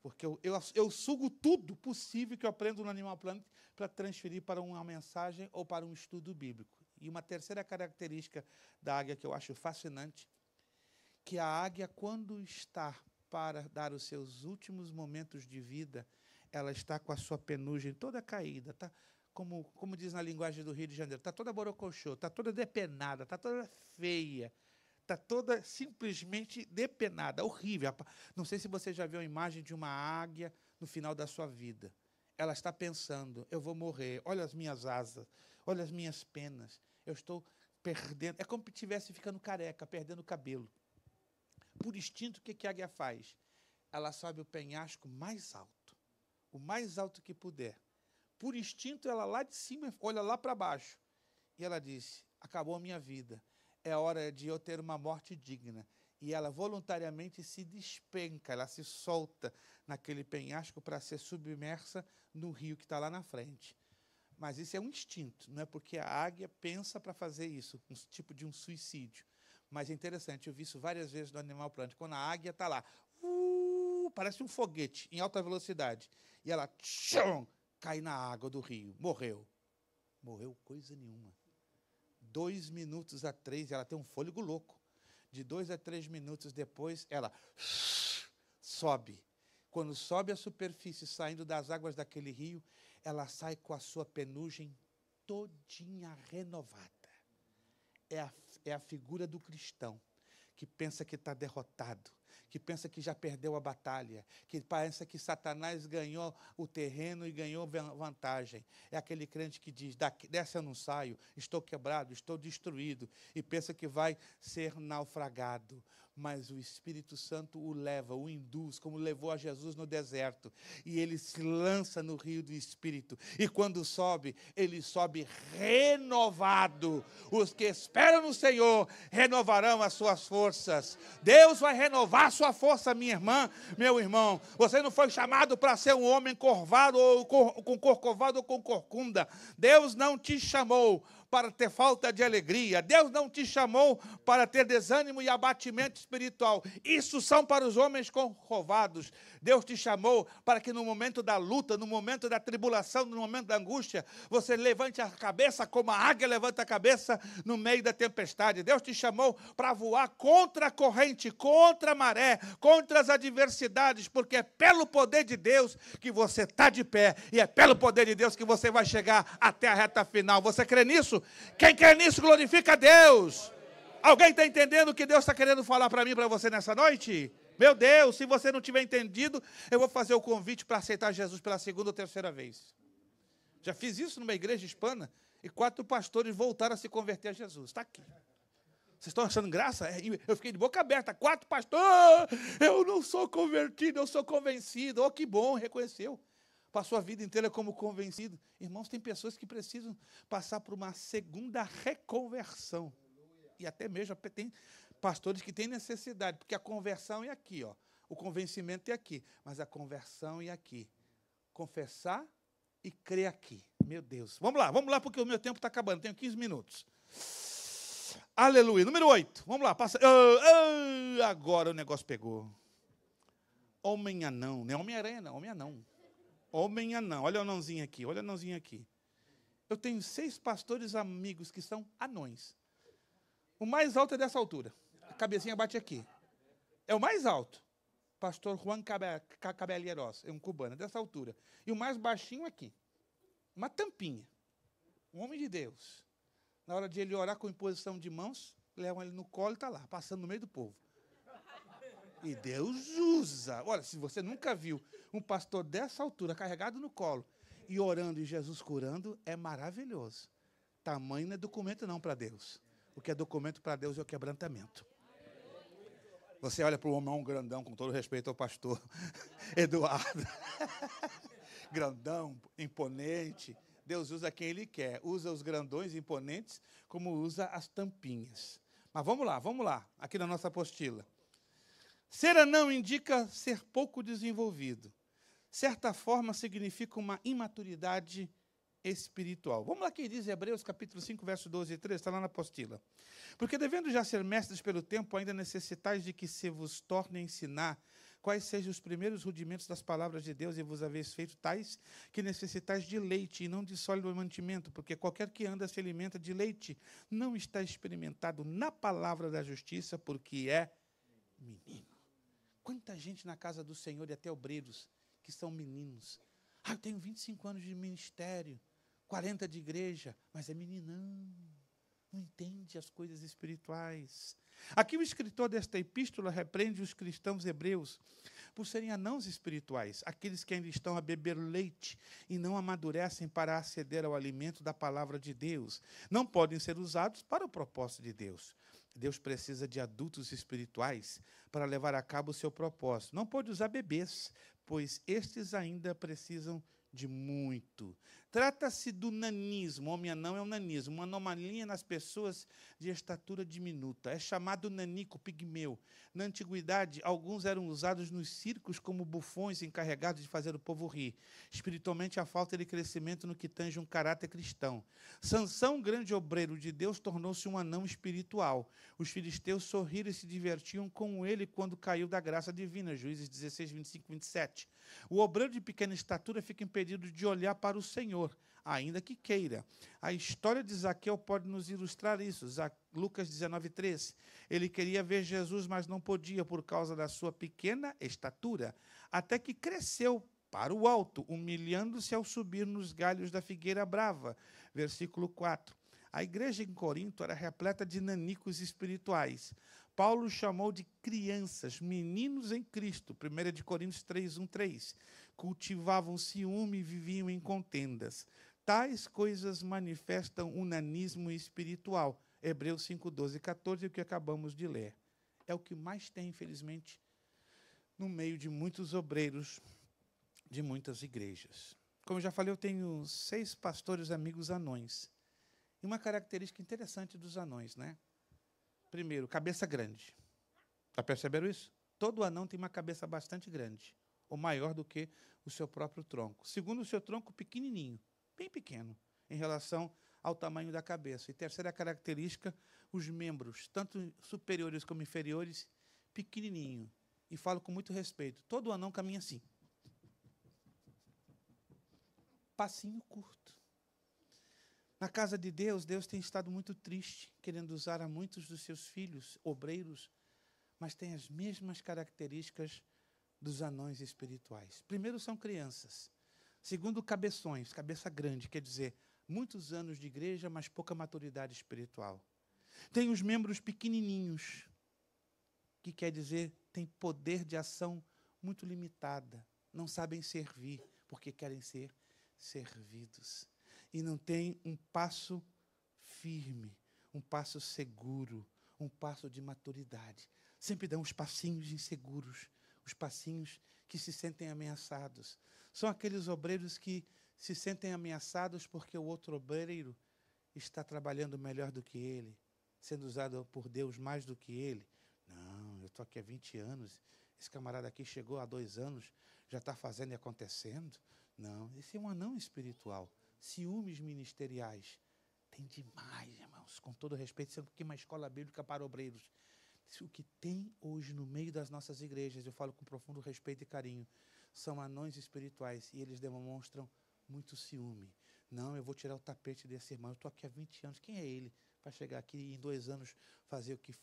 Speaker 4: Porque eu sugo tudo possível que eu aprendo no Animal Planet para transferir para uma mensagem ou para um estudo bíblico. E uma terceira característica da águia que eu acho fascinante, que a águia, quando está para dar os seus últimos momentos de vida, ela está com a sua penugem toda caída, tá? Como diz na linguagem do Rio de Janeiro, está toda borocochô, está toda depenada, está toda feia. Está toda simplesmente depenada, horrível. Não sei se você já viu a imagem de uma águia no final da sua vida. Ela está pensando, eu vou morrer, olha as minhas asas, olha as minhas penas, eu estou perdendo. É como se estivesse ficando careca, perdendo o cabelo. Por instinto, o que a águia faz? Ela sobe o penhasco mais alto, o mais alto que puder. Por instinto, ela lá de cima olha lá para baixo. E ela disse, acabou a minha vida. É hora de eu ter uma morte digna. E ela voluntariamente se despenca, ela se solta naquele penhasco para ser submersa no rio que está lá na frente. Mas isso é um instinto, não é porque a águia pensa para fazer isso, um tipo de um suicídio. Mas é interessante, eu vi isso várias vezes no Animal Planet, quando a águia está lá, parece um foguete em alta velocidade, e ela cai na água do rio, morreu. Morreu coisa nenhuma. 2 minutos a 3, ela tem um fôlego louco. De 2 a 3 minutos depois, ela sobe. Quando sobe a superfície, saindo das águas daquele rio, ela sai com a sua penugem todinha renovada. É a figura do cristão, que pensa que está derrotado, que pensa que já perdeu a batalha, que pensa que Satanás ganhou o terreno e ganhou vantagem. É aquele crente que diz, dessa eu não saio, estou quebrado, estou destruído, e pensa que vai ser naufragado. Mas o Espírito Santo o leva, o induz, como levou a Jesus no deserto. E ele se lança no rio do Espírito. E quando sobe, ele sobe renovado. Os que esperam no Senhor renovarão as suas forças. Deus vai renovar a sua força, minha irmã, meu irmão. Você não foi chamado para ser um homem corvado, ou com corcovado ou com corcunda. Deus não te chamou para ter falta de alegria. Deus não te chamou para ter desânimo e abatimento espiritual. Isso são para os homens corcovados. Deus te chamou para que no momento da luta, no momento da tribulação, no momento da angústia, você levante a cabeça como a águia levanta a cabeça no meio da tempestade. Deus te chamou para voar contra a corrente, contra a maré, contra as adversidades, porque é pelo poder de Deus que você está de pé e é pelo poder de Deus que você vai chegar até a reta final. Você crê nisso? Quem crê nisso, glorifica a Deus. Alguém está entendendo o que Deus está querendo falar para mim e para você nessa noite? Meu Deus, se você não tiver entendido, eu vou fazer o convite para aceitar Jesus pela segunda ou terceira vez. Já fiz isso numa igreja hispana e 4 pastores voltaram a se converter a Jesus. Está aqui. Vocês estão achando graça? Eu fiquei de boca aberta. 4 pastores. Eu não sou convertido, eu sou convencido. Oh, que bom, reconheceu. Passou a vida inteira como convencido. Irmãos, tem pessoas que precisam passar por uma segunda reconversão. E até mesmo tem pastores que têm necessidade, porque a conversão é aqui, ó. O convencimento é aqui, mas a conversão é aqui. Confessar e crer aqui. Meu Deus. Vamos lá, porque o meu tempo está acabando. Tenho 15 minutos. Aleluia. Número 8. Vamos lá. Passa. Agora o negócio pegou. Homem anão. Não é Homem-Aranha, não. Homem anão. Homem anão. Olha o anãozinho aqui. Olha o anãozinho aqui. Eu tenho 6 pastores amigos que são anões. O mais alto é dessa altura. A cabecinha bate aqui. É o mais alto. Pastor Juan Caballeros, é um cubano, dessa altura. E o mais baixinho aqui. Uma tampinha. Um homem de Deus. Na hora de ele orar com imposição de mãos, levam ele no colo e está lá, passando no meio do povo. E Deus usa. Olha, se você nunca viu um pastor dessa altura, carregado no colo, e orando e Jesus curando, é maravilhoso. Tamanho não é documento não para Deus. O que é documento para Deus é o quebrantamento. Você olha para o homem grandão, com todo respeito ao pastor Eduardo. Grandão, imponente. Deus usa quem Ele quer. Usa os grandões imponentes, como usa as tampinhas. Mas vamos lá. Aqui na nossa apostila. Ser anão indica ser pouco desenvolvido. Certa forma, significa uma imaturidade espiritual. Vamos lá que diz Hebreus, capítulo 5, verso 12 e 13, está lá na apostila. Porque devendo já ser mestres pelo tempo, ainda necessitais de que se vos torne a ensinar quais sejam os primeiros rudimentos das palavras de Deus, e vos haveis feito tais que necessitais de leite, e não de sólido mantimento, porque qualquer que anda se alimenta de leite, não está experimentado na palavra da justiça, porque é menino. Quanta gente na casa do Senhor e até obreiros que são meninos. Eu tenho 25 anos de ministério, 40 de igreja, mas é meninão, não entende as coisas espirituais. Aqui o escritor desta epístola repreende os cristãos hebreus por serem anãos espirituais, aqueles que ainda estão a beber leite e não amadurecem para aceder ao alimento da palavra de Deus. Não podem ser usados para o propósito de Deus. Deus precisa de adultos espirituais para levar a cabo o seu propósito. Não pode usar bebês, pois estes ainda precisam de muito. Trata-se do nanismo. Homem anão é um nanismo, uma anomalia nas pessoas de estatura diminuta. É chamado nanico, pigmeu. Na antiguidade, alguns eram usados nos circos como bufões encarregados de fazer o povo rir. Espiritualmente, a falta de crescimento no que tange um caráter cristão. Sansão, grande obreiro de Deus, tornou-se um anão espiritual. Os filisteus sorriram e se divertiam com ele quando caiu da graça divina. Juízes 16, 25, 27. O obreiro de pequena estatura fica impedido de olhar para o Senhor, ainda que queira. A história de Zaqueu pode nos ilustrar isso. Lucas 19:3. Ele queria ver Jesus, mas não podia por causa da sua pequena estatura, até que cresceu para o alto, humilhando-se ao subir nos galhos da figueira brava. Versículo 4. A igreja em Corinto era repleta de nanicos espirituais. Paulo chamou de crianças, meninos em Cristo. 1 Coríntios 3, 1, 3. Cultivavam ciúme e viviam em contendas. Tais coisas manifestam um nanismo espiritual. Hebreus 5, 12 e 14, o que acabamos de ler. É o que mais tem, infelizmente, no meio de muitos obreiros, de muitas igrejas. Como eu já falei, eu tenho 6 pastores amigos anões. E uma característica interessante dos anões, né? Primeiro, cabeça grande. Já perceberam isso? Todo anão tem uma cabeça bastante grande, ou maior do que o seu próprio tronco. Segundo, o seu tronco pequenininho, bem pequeno, em relação ao tamanho da cabeça. E terceira característica, os membros, tanto superiores como inferiores, pequenininho. E falo com muito respeito. Todo anão caminha assim. Passinho curto. Na casa de Deus, Deus tem estado muito triste, querendo usar a muitos dos seus filhos, obreiros, mas tem as mesmas características dos anões espirituais. Primeiro, são crianças. Segundo, cabeções, cabeça grande, quer dizer, muitos anos de igreja, mas pouca maturidade espiritual. Tem os membros pequenininhos, que quer dizer, tem poder de ação muito limitada. Não sabem servir, porque querem ser servidos. E não tem um passo firme, um passo seguro, um passo de maturidade. Sempre dão os passinhos inseguros, os passinhos que se sentem ameaçados. São aqueles obreiros que se sentem ameaçados porque o outro obreiro está trabalhando melhor do que ele, sendo usado por Deus mais do que ele. Não, eu estou aqui há 20 anos, esse camarada aqui chegou há 2 anos, já está fazendo e acontecendo. Não, esse é um anão espiritual. Ciúmes ministeriais. Tem demais, irmãos, com todo respeito, sendo que uma escola bíblica para obreiros. O que tem hoje no meio das nossas igrejas, eu falo com profundo respeito e carinho, são anões espirituais e eles demonstram muito ciúme. Não, eu vou tirar o tapete desse irmão, eu estou aqui há 20 anos, quem é ele para chegar aqui e em 2 anos fazer o que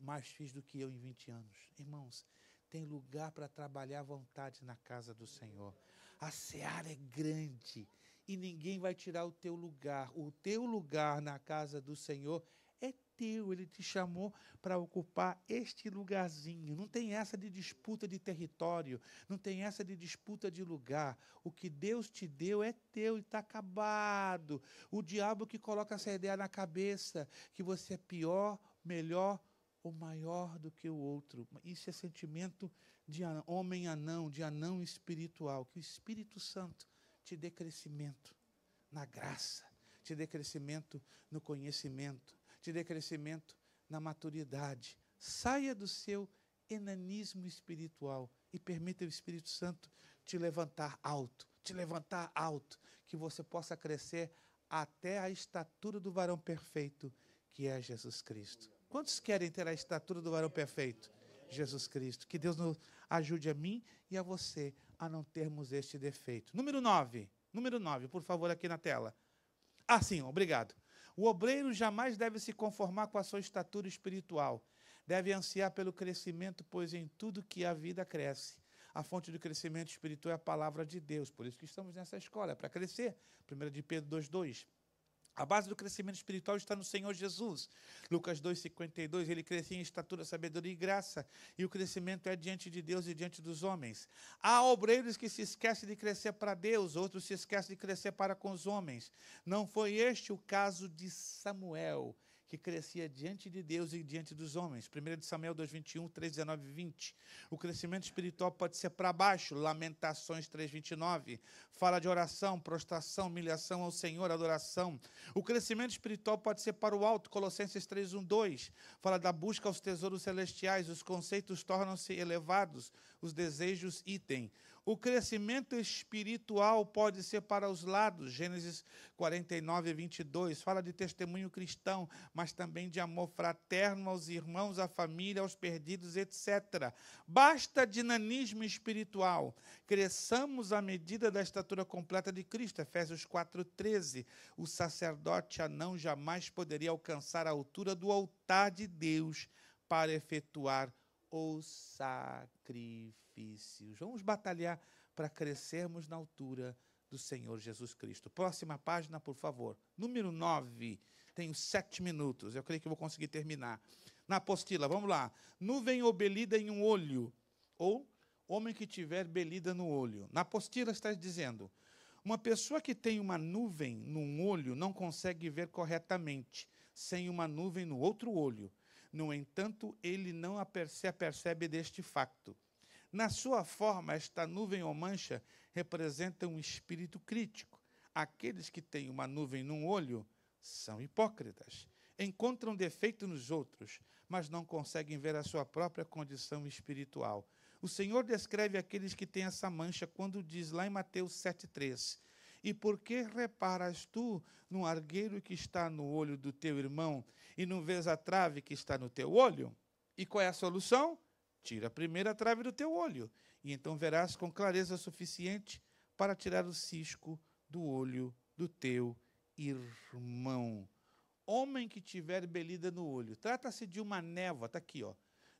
Speaker 4: mais fiz do que eu em 20 anos? Irmãos, tem lugar para trabalhar à vontade na casa do Senhor. A seara é grande e ninguém vai tirar o teu lugar. O teu lugar na casa do Senhor é teu. Ele te chamou para ocupar este lugarzinho. Não tem essa de disputa de território, não tem essa de disputa de lugar. O que Deus te deu é teu e está acabado. O diabo que coloca essa ideia na cabeça, que você é pior, melhor ou maior do que o outro. Isso é sentimento de homem anão, de anão espiritual. Que o Espírito Santo te dê crescimento na graça, te dê crescimento no conhecimento, te dê crescimento na maturidade. Saia do seu enanismo espiritual e permita o Espírito Santo te levantar alto, que você possa crescer até a estatura do varão perfeito, que é Jesus Cristo. Quantos querem ter a estatura do varão perfeito? Jesus Cristo. Que Deus nos ajude a mim e a você a não termos este defeito. Número 9, por favor, aqui na tela. Ah, sim, obrigado. O obreiro jamais deve se conformar com a sua estatura espiritual. Deve ansiar pelo crescimento, pois em tudo que a vida cresce. A fonte do crescimento espiritual é a palavra de Deus. Por isso que estamos nessa escola, é para crescer. 1 de Pedro 2:2. A base do crescimento espiritual está no Senhor Jesus. Lucas 2:52, ele crescia em estatura, sabedoria e graça, e o crescimento é diante de Deus e diante dos homens. Há obreiros que se esquecem de crescer para Deus, outros se esquecem de crescer para com os homens. Não foi este o caso de Samuel, que crescia diante de Deus e diante dos homens. 1 de Samuel 2:21, 3:19 e 20. O crescimento espiritual pode ser para baixo. Lamentações 3:29. Fala de oração, prostração, humilhação ao Senhor, adoração. O crescimento espiritual pode ser para o alto. Colossenses 3:1-2. Fala da busca aos tesouros celestiais. Os conceitos tornam-se elevados. Os desejos item. O crescimento espiritual pode ser para os lados. Gênesis 49:22. Fala de testemunho cristão, mas também de amor fraterno aos irmãos, à família, aos perdidos, etc. Basta dinanismo espiritual. Cresçamos à medida da estatura completa de Cristo. Efésios 4:13. O sacerdote anão jamais poderia alcançar a altura do altar de Deus para efetuar os sacrifícios. Vamos batalhar para crescermos na altura do Senhor Jesus Cristo. Próxima página, por favor. Número 9. Tenho 7 minutos. Eu creio que vou conseguir terminar. Na apostila, vamos lá. Nuvem ou belida em um olho. Ou homem que tiver belida no olho. Na apostila está dizendo: uma pessoa que tem uma nuvem num olho não consegue ver corretamente, sem uma nuvem no outro olho. No entanto, ele não se apercebe deste facto. Na sua forma, esta nuvem ou mancha representa um espírito crítico. Aqueles que têm uma nuvem num olho são hipócritas. Encontram defeito nos outros, mas não conseguem ver a sua própria condição espiritual. O Senhor descreve aqueles que têm essa mancha quando diz lá em Mateus 7:3. E por que reparas tu no argueiro que está no olho do teu irmão e não vês a trave que está no teu olho? E qual é a solução? Tira a primeira trave do teu olho, e então verás com clareza suficiente para tirar o cisco do olho do teu irmão. Homem que tiver belida no olho. Trata-se de uma névoa, está aqui, ó,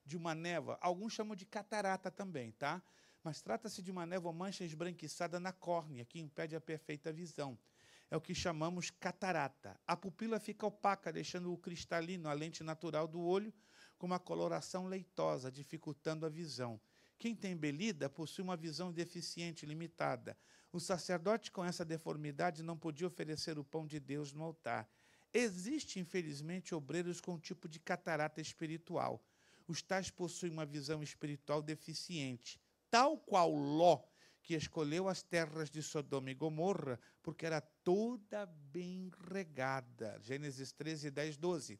Speaker 4: de uma névoa. Alguns chamam de catarata também, tá? Mas trata-se de uma névoa mancha esbranquiçada na córnea, que impede a perfeita visão. É o que chamamos catarata. A pupila fica opaca, deixando o cristalino, a lente natural do olho, com uma coloração leitosa, dificultando a visão. Quem tem belida possui uma visão deficiente, limitada. O sacerdote com essa deformidade não podia oferecer o pão de Deus no altar. Existem, infelizmente, obreiros com um tipo de catarata espiritual. Os tais possuem uma visão espiritual deficiente, tal qual Ló, que escolheu as terras de Sodoma e Gomorra, porque era toda bem regada. Gênesis 13, 10, 12.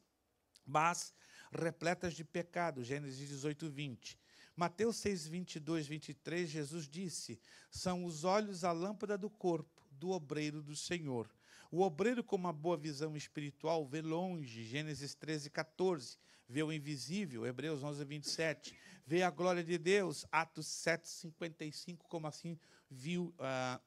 Speaker 4: Mas repletas de pecado. Gênesis 18, 20. Mateus 6, 22, 23, Jesus disse: são os olhos a lâmpada do corpo, do obreiro do Senhor. O obreiro com uma boa visão espiritual vê longe, Gênesis 13, 14, vê o invisível, Hebreus 11, 27, vê a glória de Deus, Atos 7, 55, como assim viu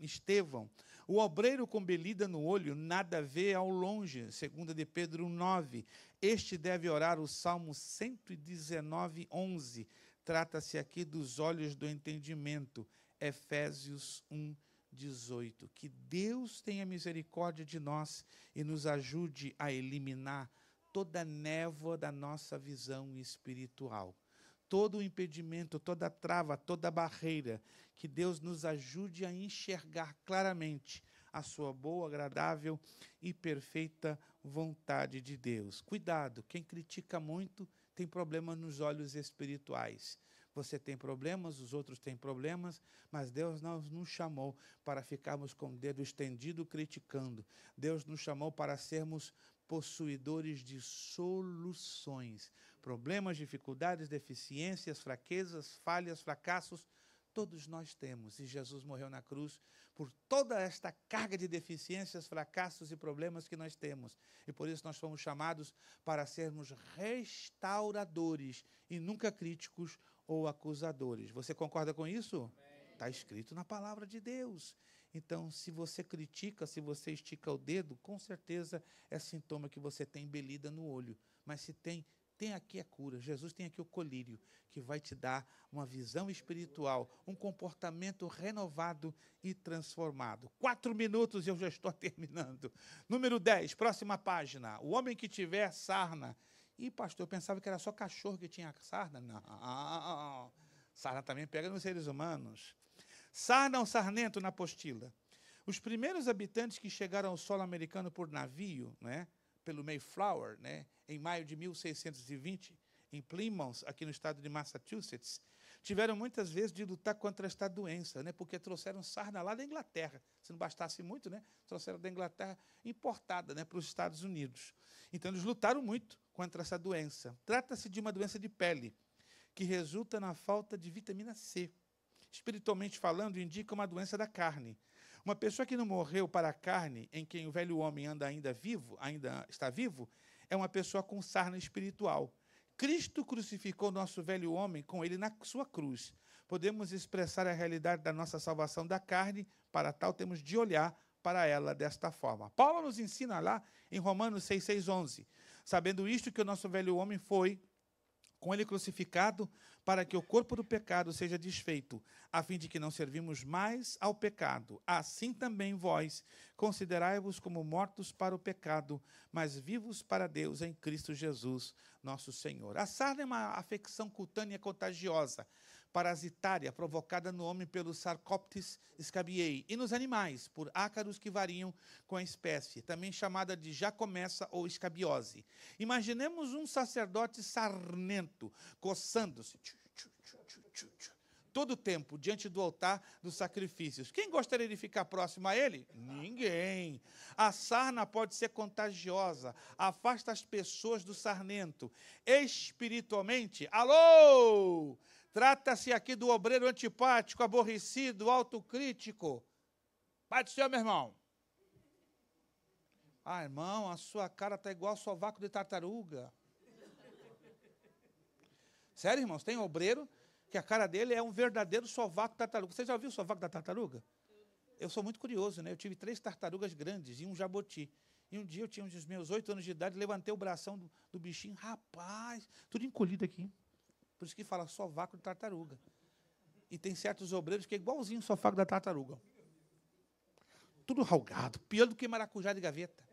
Speaker 4: Estevão. O obreiro com belida no olho nada vê ao longe, 2 de Pedro 9. Este deve orar o Salmo 119, 11. Trata-se aqui dos olhos do entendimento, Efésios 1, 18. Que Deus tenha misericórdia de nós e nos ajude a eliminar toda a névoa da nossa visão espiritual. Todo o impedimento, toda a trava, toda a barreira. Que Deus nos ajude a enxergar claramente a sua boa, agradável e perfeita vontade de Deus. Cuidado, quem critica muito tem problemas nos olhos espirituais. Você tem problemas, os outros têm problemas, mas Deus não nos chamou para ficarmos com o dedo estendido criticando. Deus nos chamou para sermos possuidores de soluções. Problemas, dificuldades, deficiências, fraquezas, falhas, fracassos, todos nós temos. E Jesus morreu na cruz por toda esta carga de deficiências, fracassos e problemas que nós temos. E por isso nós fomos chamados para sermos restauradores e nunca críticos ou acusadores. Você concorda com isso? Está escrito na palavra de Deus. Então, se você critica, se você estica o dedo, com certeza é sintoma que você tem belida no olho. Mas se tem aqui a cura. Jesus tem aqui o colírio, que vai te dar uma visão espiritual, um comportamento renovado e transformado. 4 minutos e eu já estou terminando. Número 10, próxima página. O homem que tiver sarna. Ih, pastor, eu pensava que era só cachorro que tinha sarna. Não. Sarna também pega nos seres humanos. Sarna ou sarnento na apostila. Os primeiros habitantes que chegaram ao solo americano por navio, né, pelo Mayflower, né, em maio de 1620, em Plymouth, aqui no estado de Massachusetts, tiveram muitas vezes de lutar contra esta doença, né, porque trouxeram sarna lá da Inglaterra. Se não bastasse muito, né, trouxeram da Inglaterra importada, né, para os Estados Unidos. Então, eles lutaram muito contra essa doença. Trata-se de uma doença de pele, que resulta na falta de vitamina C. Espiritualmente falando, indica uma doença da carne. Uma pessoa que não morreu para a carne, em quem o velho homem ainda está vivo, é uma pessoa com sarna espiritual. Cristo crucificou nosso velho homem com ele na sua cruz. Podemos expressar a realidade da nossa salvação da carne, para tal temos de olhar para ela desta forma. Paulo nos ensina lá em Romanos 6, 6, 11. Sabendo isto, que o nosso velho homem foi com ele crucificado, para que o corpo do pecado seja desfeito, a fim de que não servimos mais ao pecado. Assim também vós, considerai-vos como mortos para o pecado, mas vivos para Deus em Cristo Jesus, nosso Senhor. A sarna é uma afecção cutânea contagiosa, parasitária, provocada no homem pelo Sarcoptes scabiei, e nos animais, por ácaros que variam com a espécie, também chamada de jacomeça ou escabiose. Imaginemos um sacerdote sarnento, coçando-se, todo o tempo, diante do altar dos sacrifícios. Quem gostaria de ficar próximo a ele? Ninguém. A sarna pode ser contagiosa, afasta as pessoas do sarnento. Espiritualmente, alô! Trata-se aqui do obreiro antipático, aborrecido, autocrítico. Pai do Senhor, meu irmão. Ah, irmão, a sua cara está igual ao sovaco de tartaruga. Sério, irmãos, tem obreiro que a cara dele é um verdadeiro sovaco de tartaruga. Você já ouviu o sovaco da tartaruga? Eu sou muito curioso, né? Eu tive 3 tartarugas grandes e um jaboti. E um dia eu tinha uns meus 8 anos de idade, levantei o bração do bichinho, rapaz, tudo encolhido aqui. Por isso que fala sovaco de tartaruga. E tem certos obreiros que é igualzinho o sovaco da tartaruga. Tudo ralgado, pior do que maracujá de gaveta.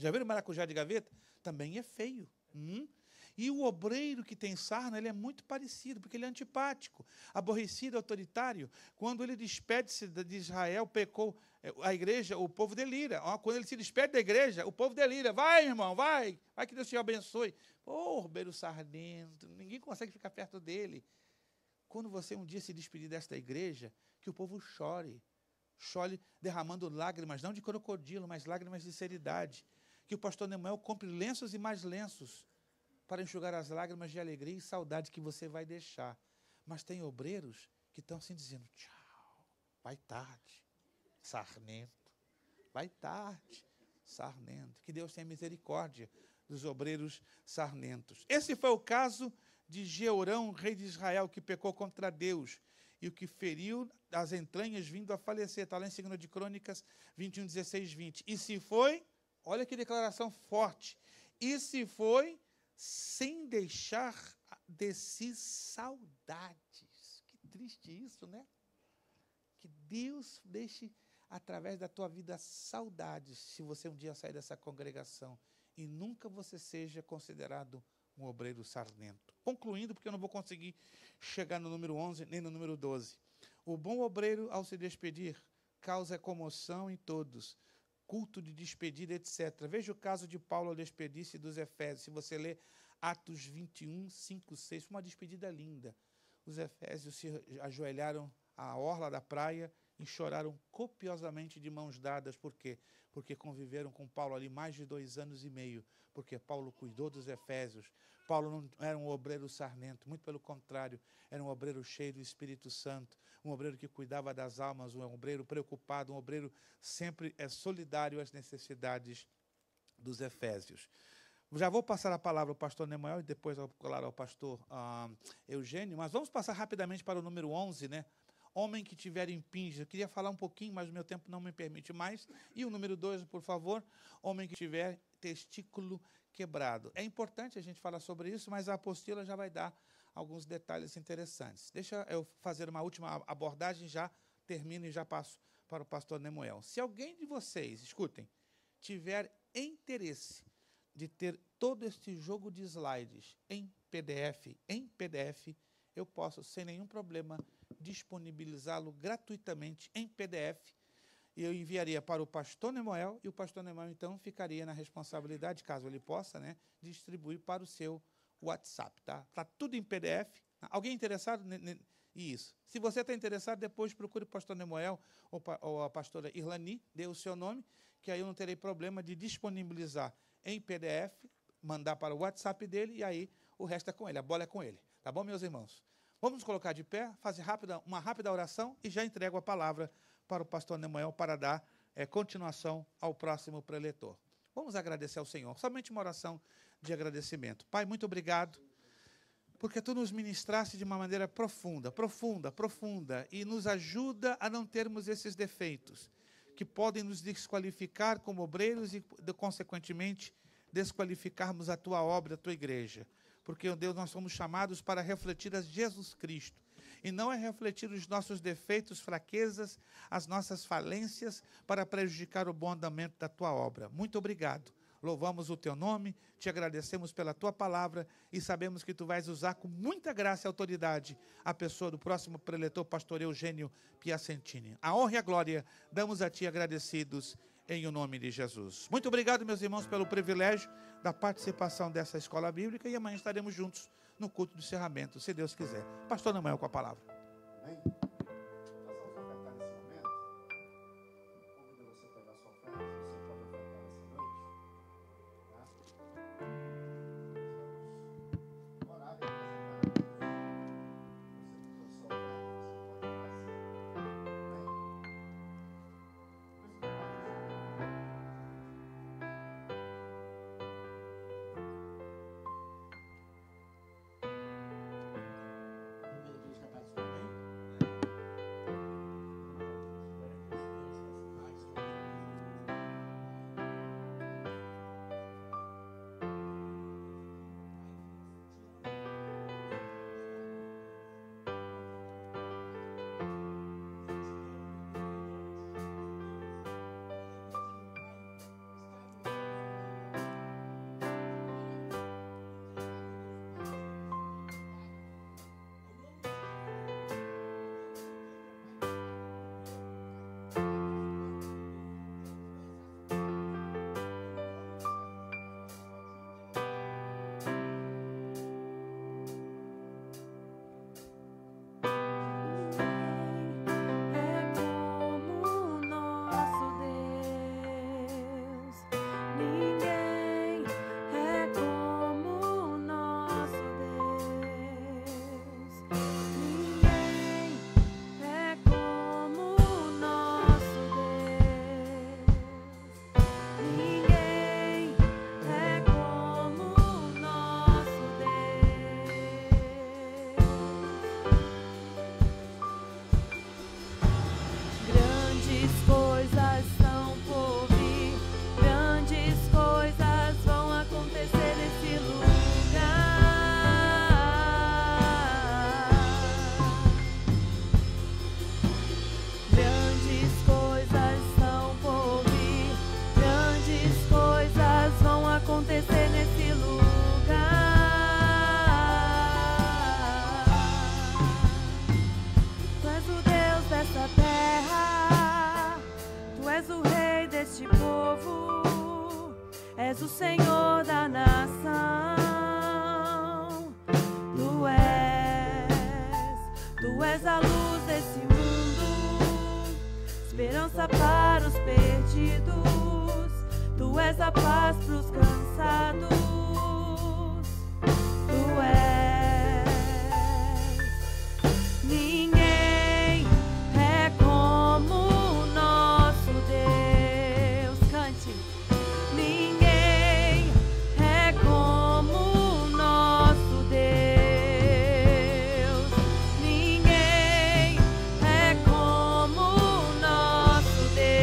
Speaker 4: Já viram maracujá de gaveta? Também é feio. E o obreiro que tem sarna, ele é muito parecido, porque ele é antipático, aborrecido, autoritário. Quando ele despede-se de Israel, pecou a igreja, o povo delira. Quando ele se despede da igreja, o povo delira. Vai, irmão, vai que Deus te abençoe. Ô, obreiro sarnento, ninguém consegue ficar perto dele. Quando você um dia se despedir desta igreja, que o povo chore derramando lágrimas, não de crocodilo, mas lágrimas de seriedade. Que o pastor Nemuel compre lenços e mais lenços para enxugar as lágrimas de alegria e saudade que você vai deixar. Mas tem obreiros que estão assim dizendo, tchau, vai tarde, sarnento, vai tarde, sarnento. Que Deus tenha misericórdia dos obreiros sarnentos. Esse foi o caso de Jeorão, rei de Israel, que pecou contra Deus e o que feriu as entranhas vindo a falecer. Está lá em 2 de Crônicas 21, 16, 20. E se foi, olha que declaração forte, e se foi sem deixar de si saudades. Que triste isso, né? Que Deus deixe, através da tua vida, saudades, se você um dia sair dessa congregação e nunca você seja considerado um obreiro sarnento. Concluindo, porque eu não vou conseguir chegar no número 11 nem no número 12. O bom obreiro, ao se despedir, causa comoção em todos, culto de despedida, etc. Veja o caso de Paulo ao despedir-se dos Efésios. Se você ler Atos 21, 5, 6, uma despedida linda. Os Efésios se ajoelharam à orla da praia e choraram copiosamente de mãos dadas. Por quê? Porque conviveram com Paulo ali mais de 2 anos e meio, porque Paulo cuidou dos Efésios. Paulo não era um obreiro sarnento, muito pelo contrário, era um obreiro cheio do Espírito Santo, um obreiro que cuidava das almas, um obreiro preocupado, um obreiro sempre solidário às necessidades dos Efésios. Já vou passar a palavra ao pastor Nemuel e depois, claro, ao pastor Eugênio, mas vamos passar rapidamente para o número 11, né? Homem que tiver impinge. Eu queria falar um pouquinho, mas o meu tempo não me permite mais. E o número 2, por favor, homem que tiver testículo quebrado. É importante a gente falar sobre isso, mas a apostila já vai dar alguns detalhes interessantes. Deixa eu fazer uma última abordagem, já termino e já passo para o pastor Nemuel. Se alguém de vocês, escutem, tiver interesse de ter todo este jogo de slides em PDF, eu posso, sem nenhum problema, disponibilizá-lo gratuitamente em PDF, e eu enviaria para o pastor Nemuel, e o pastor Nemuel, então, ficaria na responsabilidade, caso ele possa, né, distribuir para o seu WhatsApp, tá? Está tudo em PDF. Alguém interessado? Isso. Se você está interessado, depois procure o pastor Nemuel ou a pastora Irlani, dê o seu nome, que aí eu não terei problema de disponibilizar em PDF, mandar para o WhatsApp dele, e aí o resto é com ele, a bola é com ele. Tá bom, meus irmãos? Vamos nos colocar de pé, fazer uma rápida oração e já entrego a palavra para o pastor Nemuel para dar continuação ao próximo preletor. Vamos agradecer ao Senhor. Somente uma oração de agradecimento. Pai, muito obrigado, porque Tu nos ministraste de uma maneira profunda, e nos ajuda a não termos esses defeitos, que podem nos desqualificar como obreiros e, consequentemente, desqualificarmos a Tua obra, a Tua igreja. Porque, Deus, nós somos chamados para refletir a Jesus Cristo. E não é refletir os nossos defeitos, fraquezas, as nossas falências, para prejudicar o bom andamento da Tua obra. Muito obrigado. Louvamos o Teu nome, Te agradecemos pela Tua palavra e sabemos que Tu vais usar com muita graça e autoridade a pessoa do próximo preletor, pastor Eugênio Piacentini. A honra e a glória damos a Ti agradecidos em o nome de Jesus. Muito obrigado, meus irmãos, pelo privilégio da participação dessa escola bíblica, e amanhã estaremos juntos no culto do encerramento, se Deus quiser. Pastor Nemuel com a palavra.
Speaker 3: Amém?
Speaker 2: és a luz desse mundo, esperança para os perdidos. Tu és a paz pros cansados. Tu és. Ninguém é como o nosso Deus. Cante. Ninguém é como o nosso Deus. Ninguém é como o nosso Deus.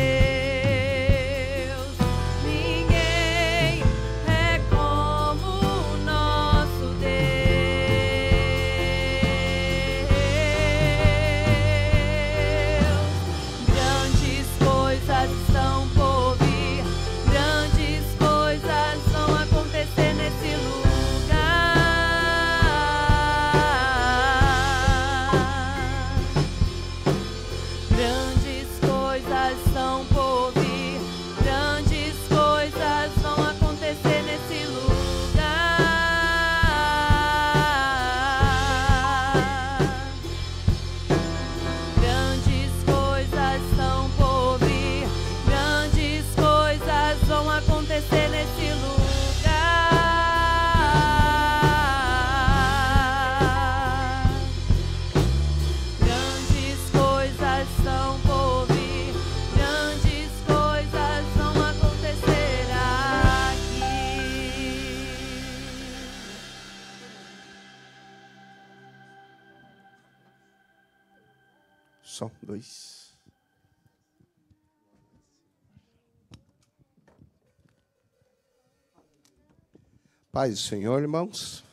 Speaker 2: Ninguém é como o nosso Deus. Grandes coisas estão por vir. Grandes coisas vão acontecer nesse lugar. Grandes coisas estão por vir. Grandes coisas vão acontecer nesse lugar. Grandes coisas estão por vir. Grandes coisas vão acontecer nesse lugar. Grandes coisas estão por vir. Grandes coisas vão acontecer aqui.
Speaker 3: Som, 2. Paz do Senhor, irmãos.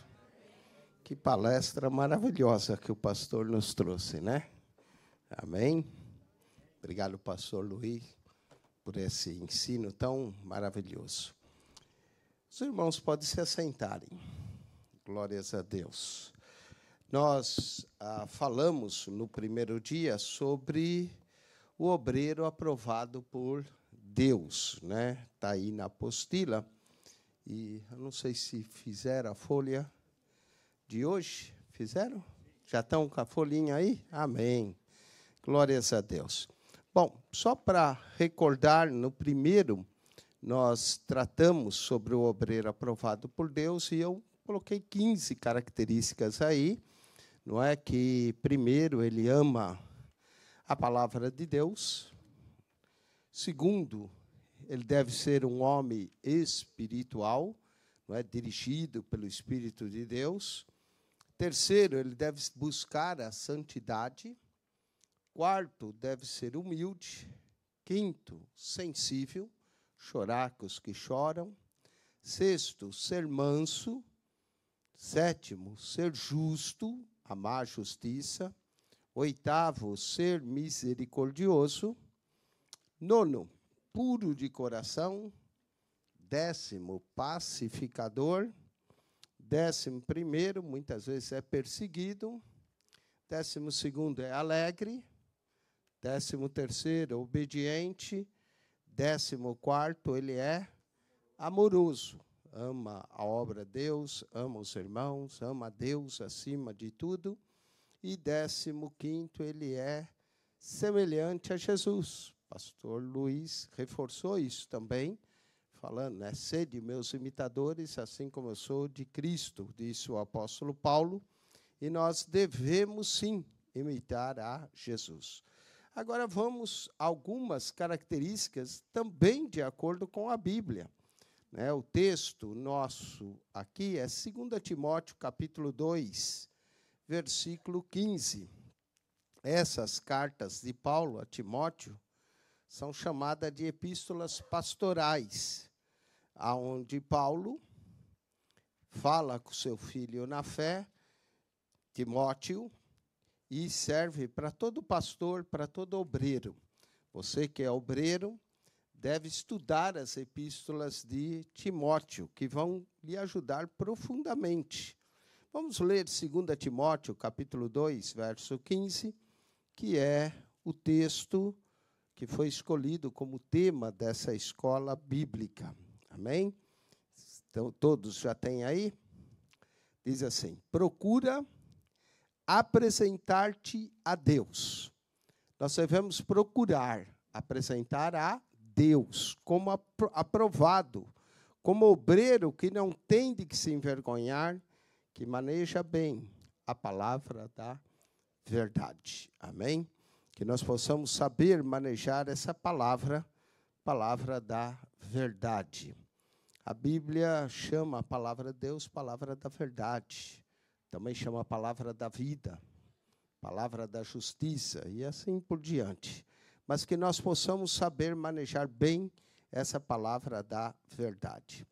Speaker 3: Que palestra maravilhosa que o pastor nos trouxe, né? Amém? Obrigado, pastor Luiz, por esse ensino tão maravilhoso. Os irmãos podem se assentarem. Glórias a Deus. Nós falamos no primeiro dia sobre o obreiro aprovado por Deus, né? Está aí na apostila. E eu não sei se fizeram a folha de hoje. Fizeram? Já estão com a folhinha aí? Amém. Glórias a Deus. Bom, só para recordar, no primeiro, nós tratamos sobre o obreiro aprovado por Deus e eu coloquei 15 características aí. Não é que, primeiro, ele ama a palavra de Deus. Segundo, ele deve ser um homem espiritual, não é, dirigido pelo Espírito de Deus. Terceiro, ele deve buscar a santidade. Quarto, deve ser humilde. Quinto, sensível, chorar com os que choram. Sexto, ser manso. Sétimo, ser justo, amar a justiça. Oitavo, ser misericordioso. Nono, puro de coração. Décimo, pacificador. 11º, muitas vezes é perseguido. 12º é alegre. 13º, obediente. 14º, ele é amoroso. Ama a obra de Deus, ama os irmãos, ama a Deus acima de tudo. E 15º, ele é semelhante a Jesus. Pastor Luiz reforçou isso também, falando, né? Sede meus imitadores, assim como eu sou de Cristo, disse o apóstolo Paulo. E nós devemos, sim, imitar a Jesus. Agora vamos a algumas características também de acordo com a Bíblia. Né? O texto nosso aqui é 2 Timóteo, capítulo 2, versículo 15. Essas cartas de Paulo a Timóteo são chamadas de epístolas pastorais, aonde Paulo fala com seu filho na fé, Timóteo, e serve para todo pastor, para todo obreiro. Você que é obreiro, deve estudar as epístolas de Timóteo, que vão lhe ajudar profundamente. Vamos ler 2 Timóteo, capítulo 2, verso 15, que é o texto que foi escolhido como tema dessa escola bíblica. Amém? Então, todos já têm aí? Diz assim: procura apresentar-te a Deus. Nós devemos procurar apresentar a Deus como aprovado, como obreiro que não tem de que se envergonhar, que maneja bem a palavra da verdade. Amém? Que nós possamos saber manejar essa palavra da verdade. A Bíblia chama a palavra de Deus palavra da verdade. Também chama a palavra da vida, palavra da justiça e assim por diante. Mas que nós possamos saber manejar bem essa palavra da verdade.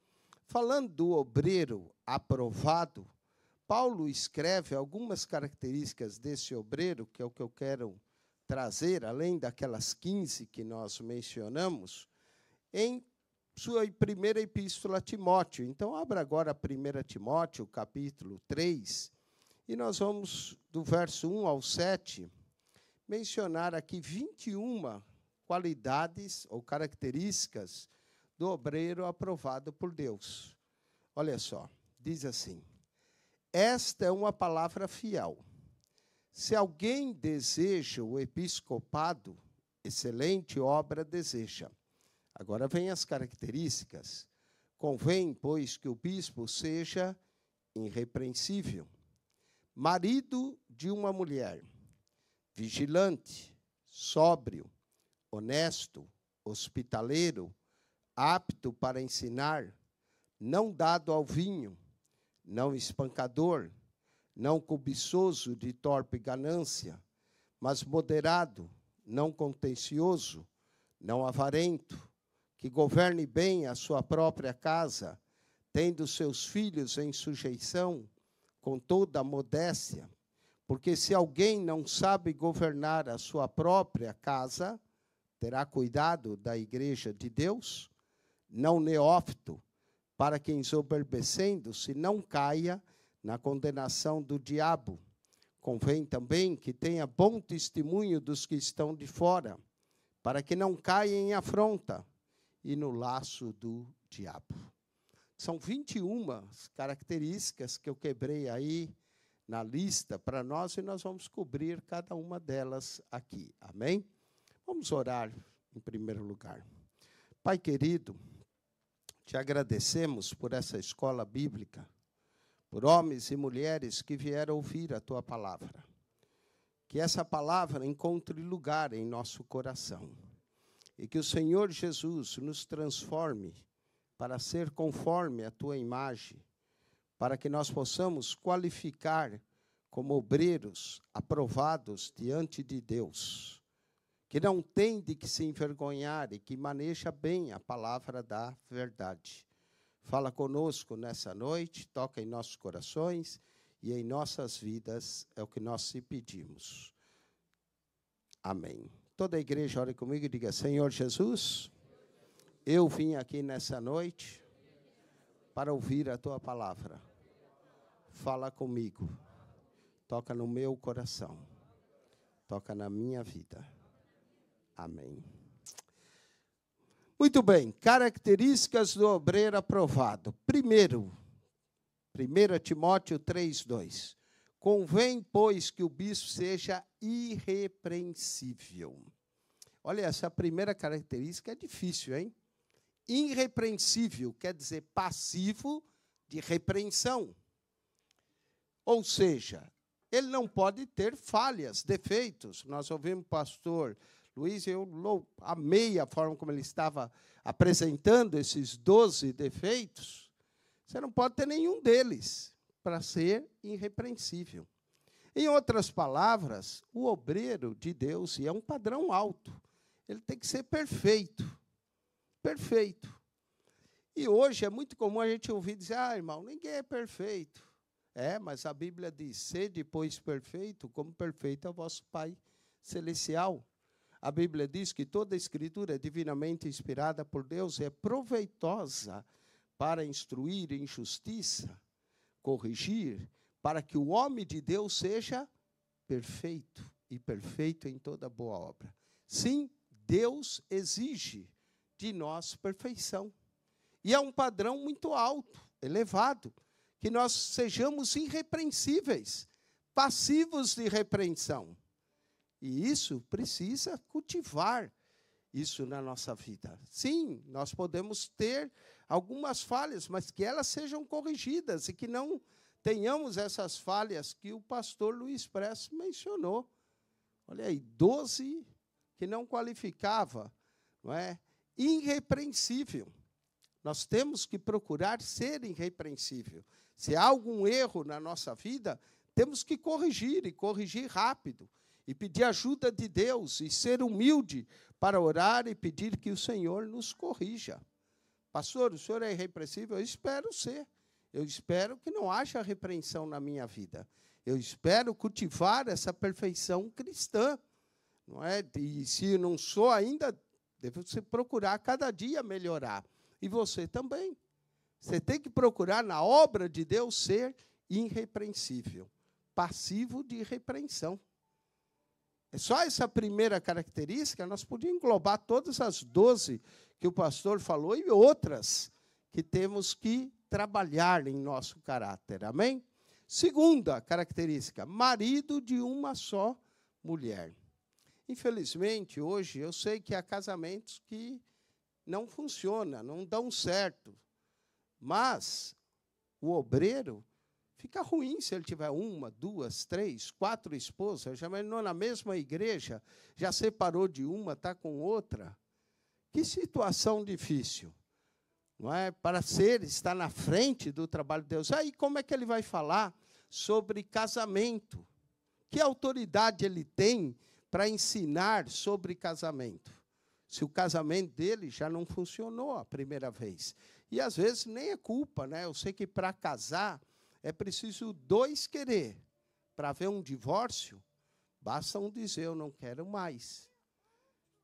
Speaker 3: Falando do obreiro aprovado, Paulo escreve algumas características desse obreiro, que é o que eu quero trazer, além daquelas 15 que nós mencionamos, em sua primeira epístola a Timóteo. Então, abra agora 1 Timóteo, capítulo 3, e nós vamos, do verso 1 ao 7, mencionar aqui 21 qualidades ou características do obreiro aprovado por Deus. Olha só, diz assim: esta é uma palavra fiel. Se alguém deseja o episcopado, excelente obra deseja. Agora vem as características. Convém, pois, que o bispo seja irrepreensível, marido de uma mulher, vigilante, sóbrio, honesto, hospitaleiro, apto para ensinar, não dado ao vinho, não espancador, não cobiçoso de torpe ganância, mas moderado, não contencioso, não avarento, que governe bem a sua própria casa, tendo seus filhos em sujeição, com toda a modéstia. Porque se alguém não sabe governar a sua própria casa, terá cuidado da igreja de Deus, não neófito, para que, ensoberbecendo-se, não caia na condenação do diabo. Convém também que tenha bom testemunho dos que estão de fora, para que não caia em afronta e no laço do diabo. São 21 características que eu quebrei aí na lista para nós, e nós vamos cobrir cada uma delas aqui. Amém? Vamos orar em primeiro lugar. Pai querido, te agradecemos por essa escola bíblica, por homens e mulheres que vieram ouvir a tua palavra. Que essa palavra encontre lugar em nosso coração. E que o Senhor Jesus nos transforme para ser conforme a tua imagem, para que nós possamos qualificar como obreiros aprovados diante de Deus, que não tem de que se envergonhar e que maneja bem a palavra da verdade. Fala conosco nessa noite, toca em nossos corações e em nossas vidas, é o que nós te pedimos. Amém. Toda a igreja ore comigo e diga: Senhor Jesus, eu vim aqui nessa noite para ouvir a tua palavra. Fala comigo, toca no meu coração, toca na minha vida. Amém. Muito bem, características do obreiro aprovado. Primeiro, 1 Timóteo 3:2. Convém, pois, que o bispo seja irrepreensível. Olha, essa primeira característica é difícil, hein? Irrepreensível quer dizer passivo de repreensão. Ou seja, ele não pode ter falhas, defeitos. Nós ouvimos o pastor Luiz, eu amei a forma como ele estava apresentando esses 12 defeitos. Você não pode ter nenhum deles para ser irrepreensível. Em outras palavras, o obreiro de Deus, e é um padrão alto, ele tem que ser perfeito. Perfeito. E hoje é muito comum a gente ouvir dizer: irmão, ninguém é perfeito. Mas a Bíblia diz: sede, pois, perfeito, como perfeito é o vosso Pai celestial. A Bíblia diz que toda a Escritura é divinamente inspirada por Deus, é proveitosa para instruir em justiça, corrigir, para que o homem de Deus seja perfeito, e perfeito em toda boa obra. Sim, Deus exige de nós perfeição. E é um padrão muito alto, elevado, que nós sejamos irrepreensíveis, passivos de repreensão. E isso precisa cultivar isso na nossa vida. Sim, nós podemos ter algumas falhas, mas que elas sejam corrigidas e que não tenhamos essas falhas que o pastor Luiz Prestes mencionou. Olha aí, 12 que não qualificava, não é? Irrepreensível. Nós temos que procurar ser irrepreensível. Se há algum erro na nossa vida, temos que corrigir, e corrigir rápido, e pedir ajuda de Deus, e ser humilde para orar e pedir que o Senhor nos corrija. Pastor, o senhor é irrepreensível? Eu espero ser. Eu espero que não haja repreensão na minha vida. Eu espero cultivar essa perfeição cristã. Não é? E se não sou ainda, devo procurar cada dia melhorar. E você também. Você tem que procurar, na obra de Deus, ser irrepreensível, passivo de repreensão. É só essa primeira característica, nós podíamos englobar todas as 12 que o pastor falou e outras que temos que trabalhar em nosso caráter. Amém? Segunda característica, marido de uma só mulher. Infelizmente, hoje, eu sei que há casamentos que não funcionam, não dão certo. Mas o obreiro fica ruim se ele tiver 1, 2, 3, 4 esposas, já imaginou na mesma igreja, já separou de uma, está com outra. Que situação difícil, não é? Para estar na frente do trabalho de Deus. Aí como é que ele vai falar sobre casamento? Que autoridade ele tem para ensinar sobre casamento? Se o casamento dele já não funcionou a primeira vez. E, às vezes, nem é culpa, né? Eu sei que, para casar, é preciso 2 querer. Para haver um divórcio, basta um dizer, eu não quero mais.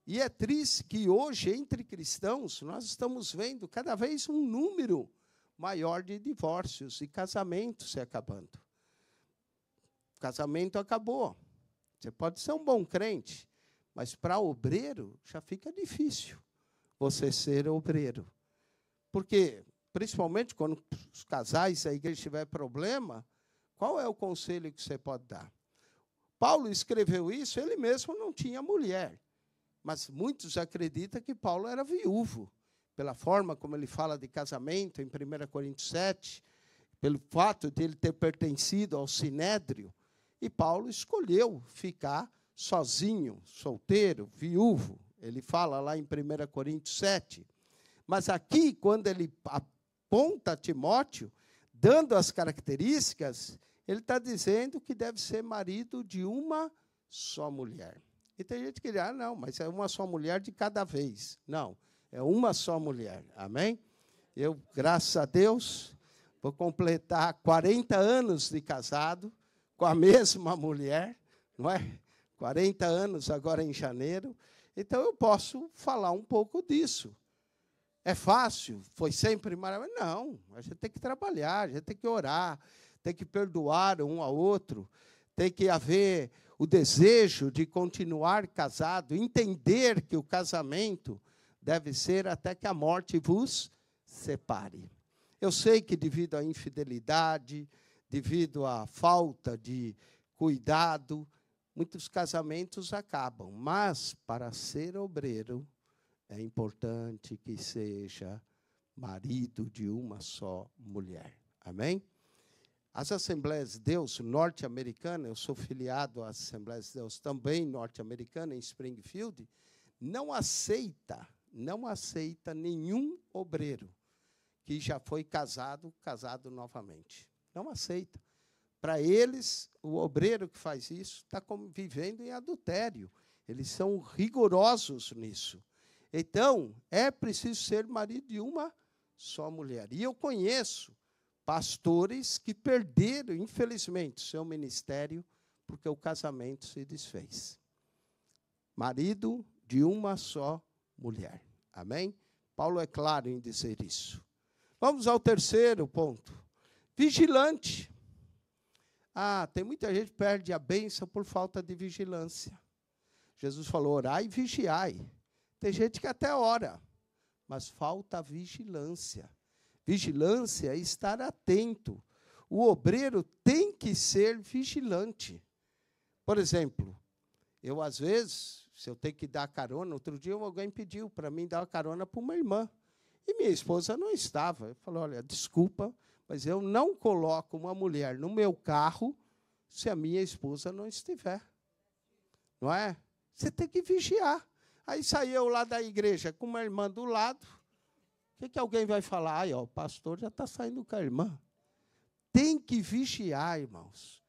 Speaker 3: E é triste que, hoje, entre cristãos, nós estamos vendo cada vez um número maior de divórcios e casamentos se acabando. O casamento acabou. Você pode ser um bom crente, mas para obreiro já fica difícil você ser obreiro. Porque, principalmente quando os casais, a igreja tiver problema, qual é o conselho que você pode dar? Paulo escreveu isso, ele mesmo não tinha mulher. Mas muitos acreditam que Paulo era viúvo, pela forma como ele fala de casamento, em 1 Coríntios 7, pelo fato de ele ter pertencido ao Sinédrio. E Paulo escolheu ficar sozinho, solteiro, viúvo. Ele fala lá em 1 Coríntios 7. Mas aqui, quando ele aponta Timóteo, dando as características, ele está dizendo que deve ser marido de uma só mulher. E tem gente que diz, não, mas é uma só mulher de cada vez. Não, é uma só mulher. Amém? Eu, graças a Deus, vou completar 40 anos de casado com a mesma mulher, não é? 40 anos agora em janeiro. Então, eu posso falar um pouco disso. É fácil? Foi sempre maravilhoso? Não, a gente tem que trabalhar, a gente tem que orar, tem que perdoar um ao outro, tem que haver o desejo de continuar casado, entender que o casamento deve ser até que a morte vos separe. Eu sei que devido à infidelidade, devido à falta de cuidado, muitos casamentos acabam, mas para ser obreiro, é importante que seja marido de uma só mulher. Amém? As Assembleias de Deus norte-americanas, eu sou filiado às Assembleias de Deus também norte-americana, em Springfield, não aceita nenhum obreiro que já foi casado novamente. Não aceita. Para eles, o obreiro que faz isso está vivendo em adultério. Eles são rigorosos nisso. Então, é preciso ser marido de uma só mulher. E eu conheço pastores que perderam, infelizmente, seu ministério porque o casamento se desfez. Marido de uma só mulher. Amém? Paulo é claro em dizer isso. Vamos ao terceiro ponto. Vigilante. Tem muita gente que perde a bênção por falta de vigilância. Jesus falou, orai e vigiai. Tem gente que até ora, mas falta vigilância. Vigilância é estar atento. O obreiro tem que ser vigilante. Por exemplo, eu, às vezes, se eu tenho que dar carona, outro dia alguém pediu para mim dar uma carona para uma irmã. E minha esposa não estava. Eu falei, olha, desculpa, mas eu não coloco uma mulher no meu carro se a minha esposa não estiver. Não é? Você tem que vigiar. Aí saí eu lá da igreja com uma irmã do lado. O que alguém vai falar? Ai, ó, o pastor já está saindo com a irmã. Tem que vigiar, irmãos.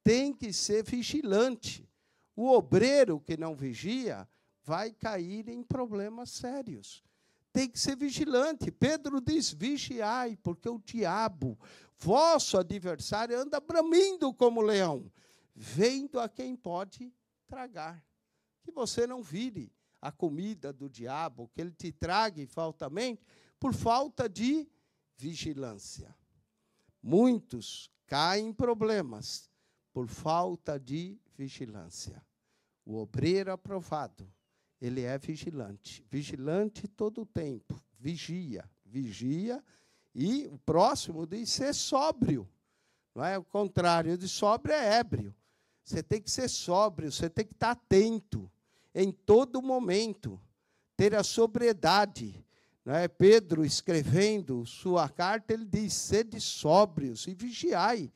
Speaker 3: Tem que ser vigilante. O obreiro que não vigia vai cair em problemas sérios. Tem que ser vigilante. Pedro diz, vigiai, porque o diabo, vosso adversário, anda bramindo como leão, vendo a quem pode tragar. Que você não vire a comida do diabo, que ele te trague faltamente, por falta de vigilância. Muitos caem em problemas por falta de vigilância. O obreiro aprovado, ele é vigilante. Vigilante todo o tempo. Vigia. E o próximo diz ser sóbrio. Não é? O contrário de sóbrio é ébrio. Você tem que ser sóbrio, você tem que estar atento em todo momento. Ter a sobriedade. Não é? Pedro, escrevendo sua carta, ele diz, sede sóbrios e vigiai.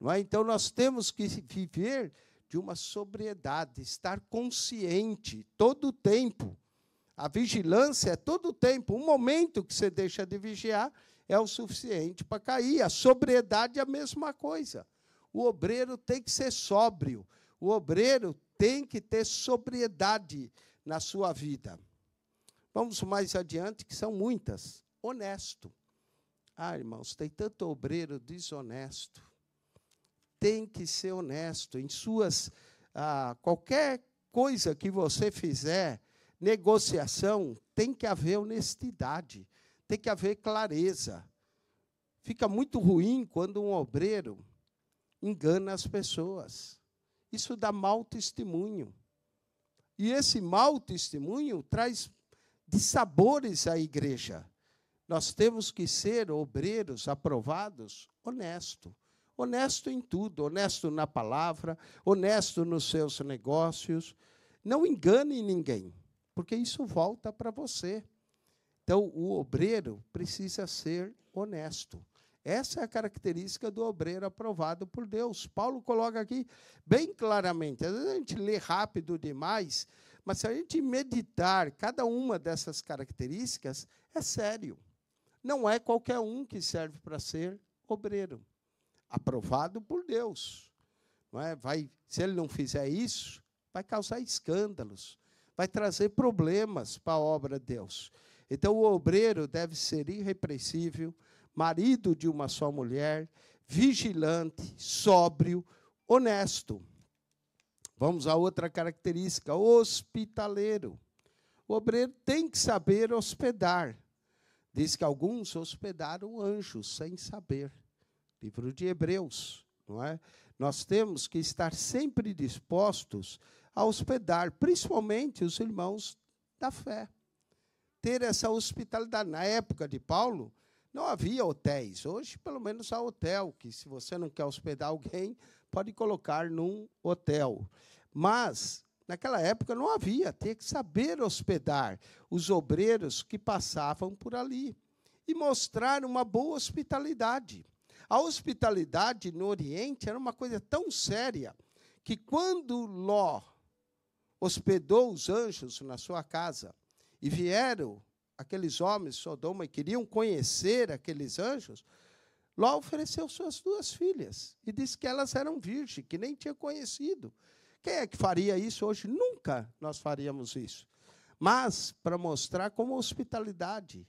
Speaker 3: Não é? Então, nós temos que viver de uma sobriedade, estar consciente todo o tempo. A vigilância é todo o tempo. Um momento que você deixa de vigiar é o suficiente para cair. A sobriedade é a mesma coisa. O obreiro tem que ser sóbrio. O obreiro tem que ter sobriedade na sua vida. Vamos mais adiante, que são muitas. Honesto. Ah, irmãos, tem tanto obreiro desonesto. Tem que ser honesto em suas qualquer coisa que você fizer, negociação, tem que haver honestidade, tem que haver clareza. Fica muito ruim quando um obreiro engana as pessoas. Isso dá mau testemunho. E esse mau testemunho traz dissabores à igreja. Nós temos que ser obreiros aprovados, honestos. Honesto em tudo, honesto na palavra, honesto nos seus negócios. Não engane ninguém, porque isso volta para você. Então, o obreiro precisa ser honesto. Essa é a característica do obreiro aprovado por Deus. Paulo coloca aqui bem claramente. Às vezes a gente lê rápido demais, mas se a gente meditar cada uma dessas características, é sério. Não é qualquer um que serve para ser obreiro. Aprovado por Deus. Não é? Se ele não fizer isso, vai causar escândalos, vai trazer problemas para a obra de Deus. Então, o obreiro deve ser irrepreensível, marido de uma só mulher, vigilante, sóbrio, honesto. Vamos a outra característica, hospitaleiro. O obreiro tem que saber hospedar. Diz que alguns hospedaram anjos sem saber. Livro de Hebreus, não é? Nós temos que estar sempre dispostos a hospedar, principalmente os irmãos da fé. Ter essa hospitalidade. Na época de Paulo, não havia hotéis. Hoje, pelo menos, há hotel, que se você não quer hospedar alguém, pode colocar num hotel. Mas, naquela época, não havia. Tinha que saber hospedar os obreiros que passavam por ali. E mostrar uma boa hospitalidade. A hospitalidade no Oriente era uma coisa tão séria que quando Ló hospedou os anjos na sua casa e vieram aqueles homens de Sodoma e queriam conhecer aqueles anjos, Ló ofereceu suas 2 filhas e disse que elas eram virgens, que nem tinha conhecido. Quem é que faria isso hoje? Nunca nós faríamos isso. Mas para mostrar como a hospitalidade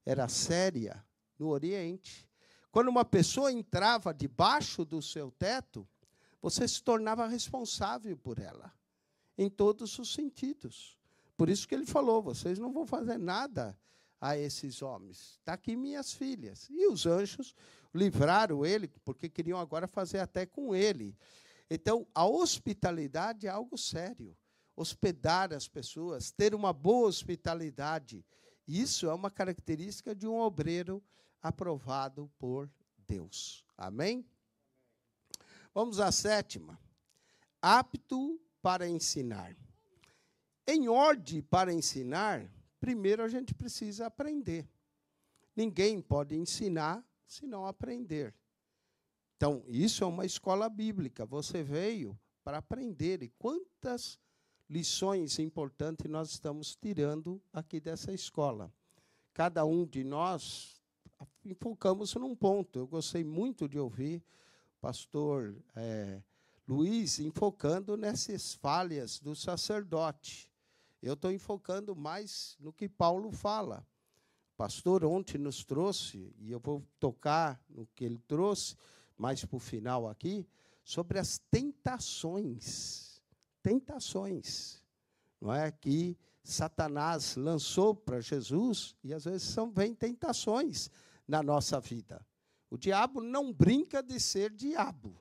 Speaker 3: era séria no Oriente. Quando uma pessoa entrava debaixo do seu teto, você se tornava responsável por ela, em todos os sentidos. Por isso que ele falou, vocês não vão fazer nada a esses homens. Está aqui minhas filhas. E os anjos livraram ele, porque queriam agora fazer até com ele. Então, a hospitalidade é algo sério. Hospedar as pessoas, ter uma boa hospitalidade. Isso é uma característica de um obreiro aprovado por Deus. Amém? Vamos à 7ª. Apto para ensinar. Em ordem para ensinar, primeiro a gente precisa aprender. Ninguém pode ensinar se não aprender. Então, isso é uma escola bíblica. Você veio para aprender. E quantas lições importantes nós estamos tirando aqui dessa escola. Cada um de nós enfocamos num ponto. Eu gostei muito de ouvir o pastor Luiz enfocando nessas falhas do sacerdote. Eu estou enfocando mais no que Paulo fala. O pastor ontem nos trouxe, e eu vou tocar no que ele trouxe, mais para o final aqui, sobre as tentações. Tentações. Não é que Satanás lançou para Jesus, e às vezes vêm tentações na nossa vida. O diabo não brinca de ser diabo.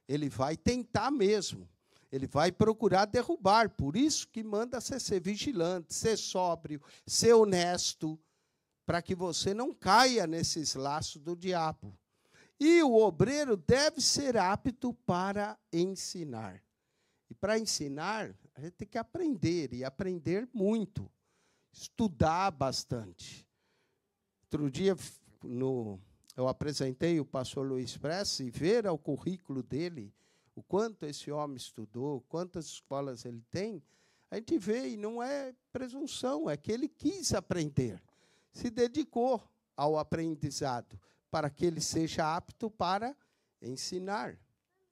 Speaker 3: Ele vai tentar mesmo. Ele vai procurar derrubar. Por isso que manda você ser vigilante, ser sóbrio, ser honesto, para que você não caia nesses laços do diabo. E o obreiro deve ser apto para ensinar. E para ensinar, a gente tem que aprender, e aprender muito. Estudar bastante. Outro dia, eu apresentei o pastor Luiz Prestes, e ver ao currículo dele, o quanto esse homem estudou, quantas escolas ele tem, a gente vê, e não é presunção, é que ele quis aprender, se dedicou ao aprendizado, para que ele seja apto para ensinar.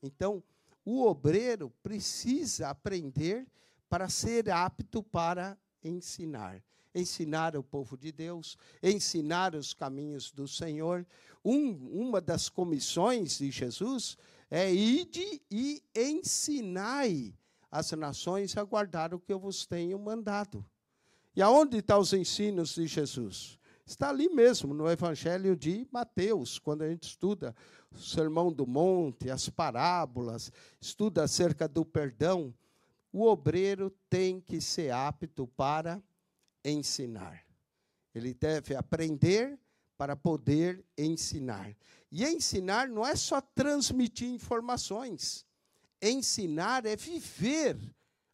Speaker 3: Então, o obreiro precisa aprender para ser apto para ensinar. Ensinar o povo de Deus, ensinar os caminhos do Senhor. Uma das comissões de Jesus é ide e ensinai as nações a guardar o que eu vos tenho mandado. E aonde estão os ensinos de Jesus? Está ali mesmo, no Evangelho de Mateus, quando a gente estuda o Sermão do Monte, as parábolas, estuda acerca do perdão. O obreiro tem que ser apto para ensinar. Ele deve aprender para poder ensinar. E ensinar não é só transmitir informações. Ensinar é viver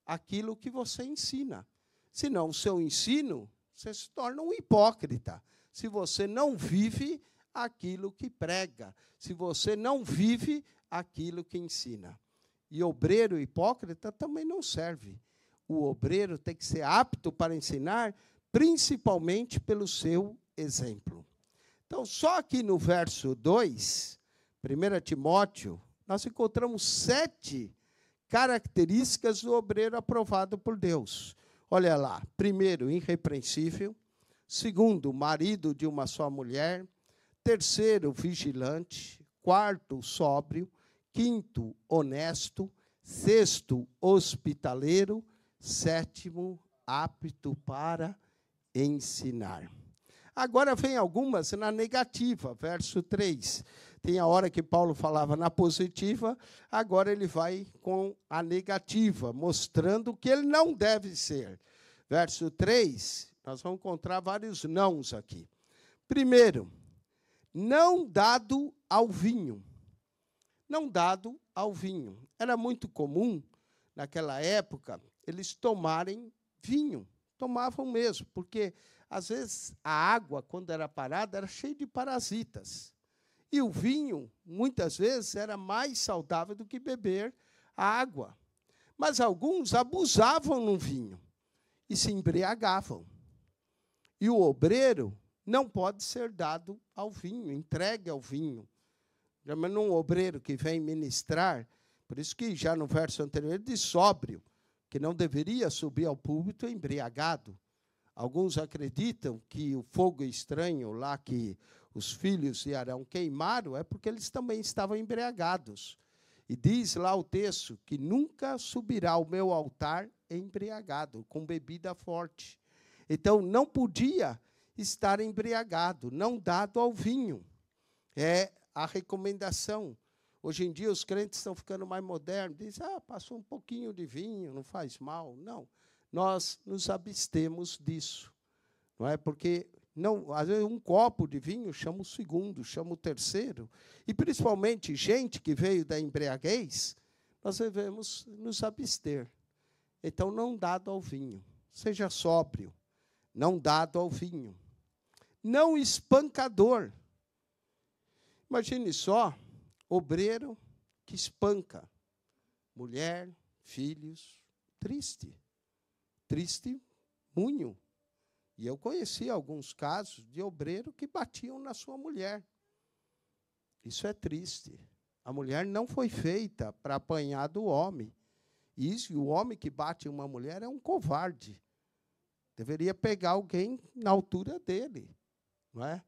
Speaker 3: aquilo que você ensina. Senão, o seu ensino, você se torna um hipócrita. Se você não vive aquilo que prega. Se você não vive aquilo que ensina. E obreiro hipócrita também não serve. O obreiro tem que ser apto para ensinar, principalmente pelo seu exemplo. Então, só aqui no verso 2, 1 Timóteo, nós encontramos 7 características do obreiro aprovado por Deus. Olha lá, primeiro, irrepreensível. Segundo, marido de uma só mulher. Terceiro, vigilante. Quarto, sóbrio. Quinto, honesto. Sexto, hospitaleiro. Sétimo, apto para ensinar. Agora vem algumas na negativa, verso 3. Tem a hora que Paulo falava na positiva, agora ele vai com a negativa, mostrando que ele não deve ser. Verso 3, nós vamos encontrar vários nãos aqui. Primeiro, não dado ao vinho. Não dado ao vinho. Era muito comum, naquela época, eles tomarem vinho. Tomavam mesmo, porque, às vezes, a água, quando era parada, era cheia de parasitas. E o vinho, muitas vezes, era mais saudável do que beber a água. Mas alguns abusavam no vinho e se embriagavam. E o obreiro não pode ser dado ao vinho, entregue ao vinho. Mas num obreiro que vem ministrar, por isso que já no verso anterior ele diz sóbrio, que não deveria subir ao púlpito embriagado. Alguns acreditam que o fogo estranho lá que os filhos de Arão queimaram é porque eles também estavam embriagados. E diz lá o texto que nunca subirá ao meu altar embriagado, com bebida forte. Então, não podia estar embriagado, não dado ao vinho. É a recomendação. Hoje em dia, os crentes estão ficando mais modernos. Dizem, passou um pouquinho de vinho, não faz mal. Não, nós nos abstemos disso. Não é? Porque Não, às vezes um copo de vinho chama o segundo, chama o terceiro. E, principalmente, gente que veio da embriaguez, nós devemos nos abster. Então, não dado ao vinho. Seja sóbrio, não dado ao vinho. Não espancador. Imagine só, obreiro que espanca mulher, filhos, triste. Triste, muito. E eu conheci alguns casos de obreiro que batiam na sua mulher. Isso é triste. A mulher não foi feita para apanhar do homem. E o homem que bate uma mulher é um covarde. Deveria pegar alguém na altura dele. Não é?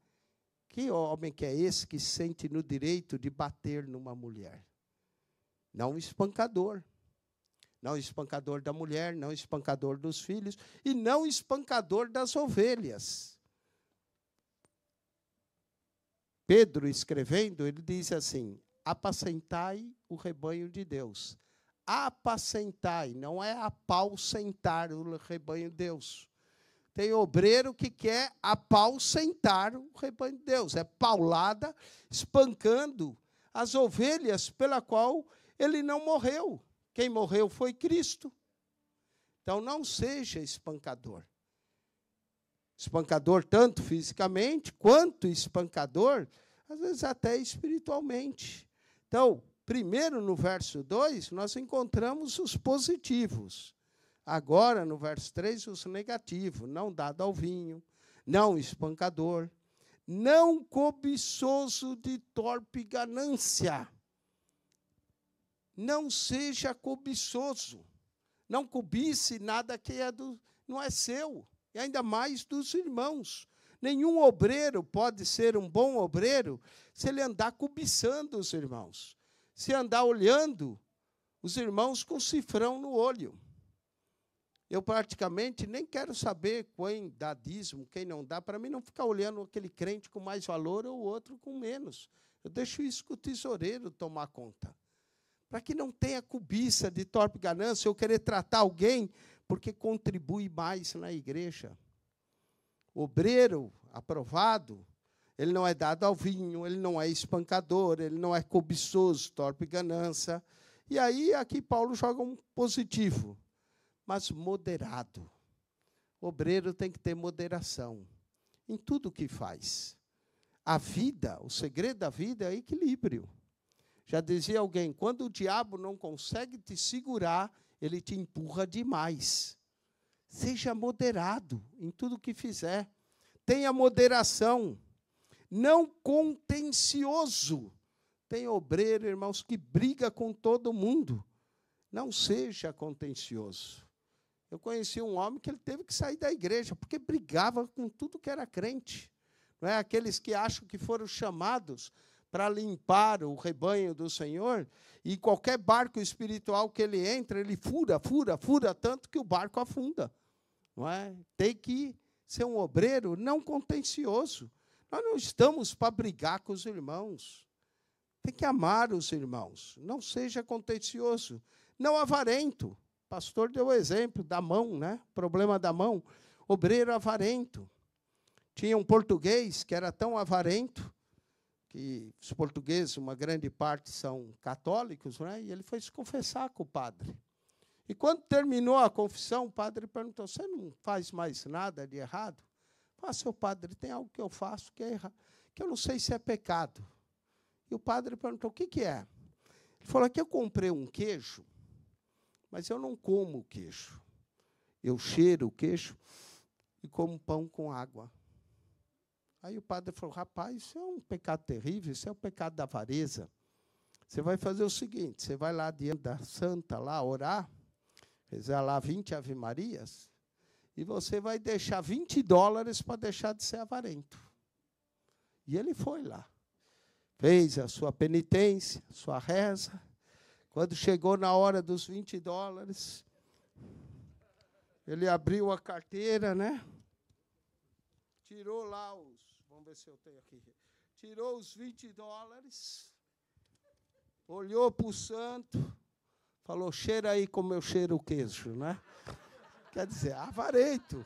Speaker 3: Que homem que é esse que sente no direito de bater numa mulher? Não espancador. Não espancador da mulher, não espancador dos filhos e não espancador das ovelhas. Pedro, escrevendo, ele diz assim: apacentai o rebanho de Deus. Apacentai, não é apausentar o rebanho de Deus. Tem obreiro que quer apausentar o rebanho de Deus. É paulada, espancando as ovelhas pela qual ele não morreu. Quem morreu foi Cristo. Então, não seja espancador. Espancador tanto fisicamente, quanto espancador, às vezes até espiritualmente. Então, primeiro no verso 2, nós encontramos os positivos. Agora, no verso 3, os negativos. Não dado ao vinho, não espancador, não cobiçoso de torpe ganância. Não seja cobiçoso. Não cobice nada que não é seu. E ainda mais dos irmãos. Nenhum obreiro pode ser um bom obreiro se ele andar cobiçando os irmãos. Se andar olhando os irmãos com cifrão no olho. Eu praticamente nem quero saber quem dá dízimo, quem não dá. Para mim, não ficar olhando aquele crente com mais valor ou o outro com menos. Eu deixo isso com o tesoureiro tomar conta. Para que não tenha cobiça de torpe ganância, eu querer tratar alguém porque contribui mais na igreja. Obreiro aprovado, ele não é dado ao vinho, ele não é espancador, ele não é cobiçoso, torpe ganância. E aí, aqui Paulo joga um positivo, mas moderado. Obreiro tem que ter moderação em tudo o que faz. A vida, o segredo da vida é equilíbrio. Já dizia alguém, quando o diabo não consegue te segurar, ele te empurra demais. Seja moderado em tudo que fizer. Tenha moderação. Não contencioso. Tem obreiro, irmãos, que briga com todo mundo. Não seja contencioso. Eu conheci um homem que ele teve que sair da igreja, porque brigava com tudo que era crente. Não é? Aqueles que acham que foram chamados para limpar o rebanho do Senhor, e qualquer barco espiritual que ele entra, ele fura tanto que o barco afunda. Não é? Tem que ser um obreiro não contencioso. Nós não estamos para brigar com os irmãos. Tem que amar os irmãos. Não seja contencioso. Não avarento. O pastor deu o exemplo da mão, né? Problema da mão. Obreiro avarento. Tinha um português que era tão avarento, que os portugueses, uma grande parte, são católicos, né? E ele foi se confessar com o padre. E quando terminou a confissão, o padre perguntou, você não faz mais nada de errado? Ah, seu padre, tem algo que eu faço que é errado, que eu não sei se é pecado. E o padre perguntou, o que é? Ele falou, que eu comprei um queijo, mas eu não como o queijo. Eu cheiro o queijo e como pão com água. Aí o padre falou, rapaz, isso é um pecado terrível, isso é o pecado da avareza. Você vai fazer o seguinte, você vai lá diante da santa, lá orar, rezar lá 20 ave-marias, e você vai deixar $20 para deixar de ser avarento. E ele foi lá, fez a sua penitência, a sua reza. Quando chegou na hora dos $20, ele abriu a carteira, né? Tirou lá vamos ver se eu tenho aqui. Tirou os $20, olhou para o santo, falou, cheira aí como eu cheiro o queijo, né? Quer dizer, avarento.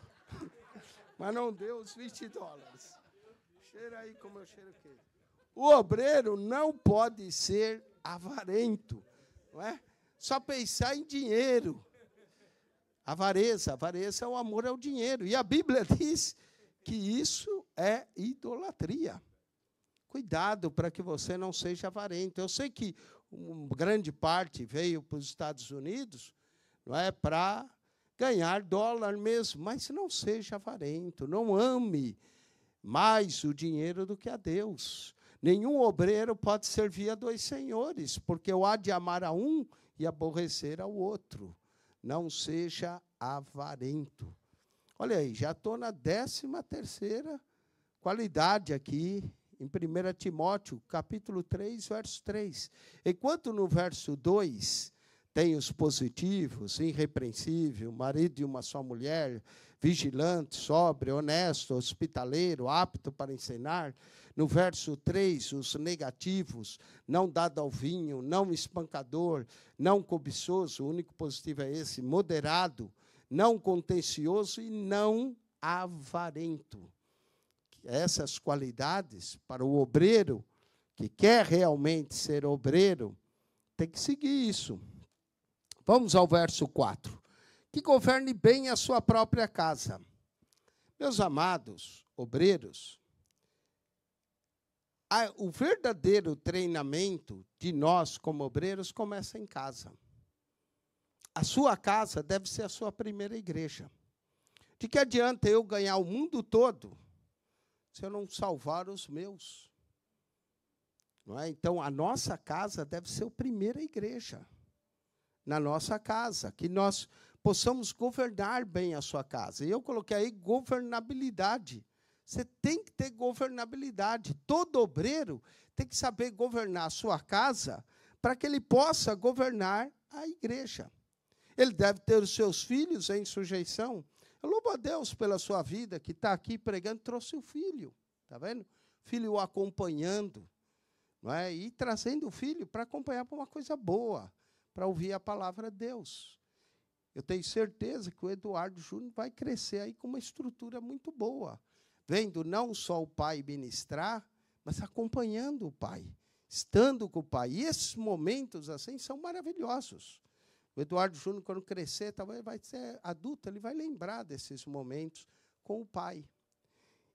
Speaker 3: Mas não deu os $20. Cheira aí como eu cheiro queijo. O obreiro não pode ser avarento, não é? Só pensar em dinheiro. Avareza é o amor ao dinheiro. E a Bíblia diz que isso é idolatria. Cuidado para que você não seja avarento. Eu sei que uma grande parte veio para os Estados Unidos, não é, para ganhar dólar mesmo, mas não seja avarento, não ame mais o dinheiro do que a Deus. Nenhum obreiro pode servir a dois senhores, porque ou há de amar a um e aborrecer ao outro. Não seja avarento. Olha aí, já estou na 13ª qualidade aqui, em 1 Timóteo, capítulo 3, verso 3. Enquanto no verso 2 tem os positivos, irrepreensível, marido de uma só mulher, vigilante, sóbrio, honesto, hospitaleiro, apto para ensinar. No verso 3, os negativos, não dado ao vinho, não espancador, não cobiçoso, o único positivo é esse, moderado, não contencioso e não avarento. Essas qualidades, para o obreiro que quer realmente ser obreiro, tem que seguir isso. Vamos ao verso 4. Que governe bem a sua própria casa. Meus amados obreiros, o verdadeiro treinamento de nós como obreiros começa em casa. A sua casa deve ser a sua primeira igreja. De que adianta eu ganhar o mundo todo se eu não salvar os meus? Não é? Então, a nossa casa deve ser a primeira igreja. Na nossa casa, que nós possamos governar bem a sua casa. E eu coloquei aí governabilidade. Você tem que ter governabilidade. Todo obreiro tem que saber governar a sua casa para que ele possa governar a igreja. Ele deve ter os seus filhos em sujeição. Eu louvo a Deus pela sua vida, que está aqui pregando, trouxe o filho. Está vendo? Filho o acompanhando. Não é? E trazendo o filho para acompanhar para uma coisa boa, para ouvir a palavra de Deus. Eu tenho certeza que o Eduardo Júnior vai crescer aí com uma estrutura muito boa, vendo não só o pai ministrar, mas acompanhando o pai, estando com o pai. E esses momentos assim são maravilhosos. O Eduardo Júnior, quando crescer, talvez vai ser adulto, ele vai lembrar desses momentos com o pai.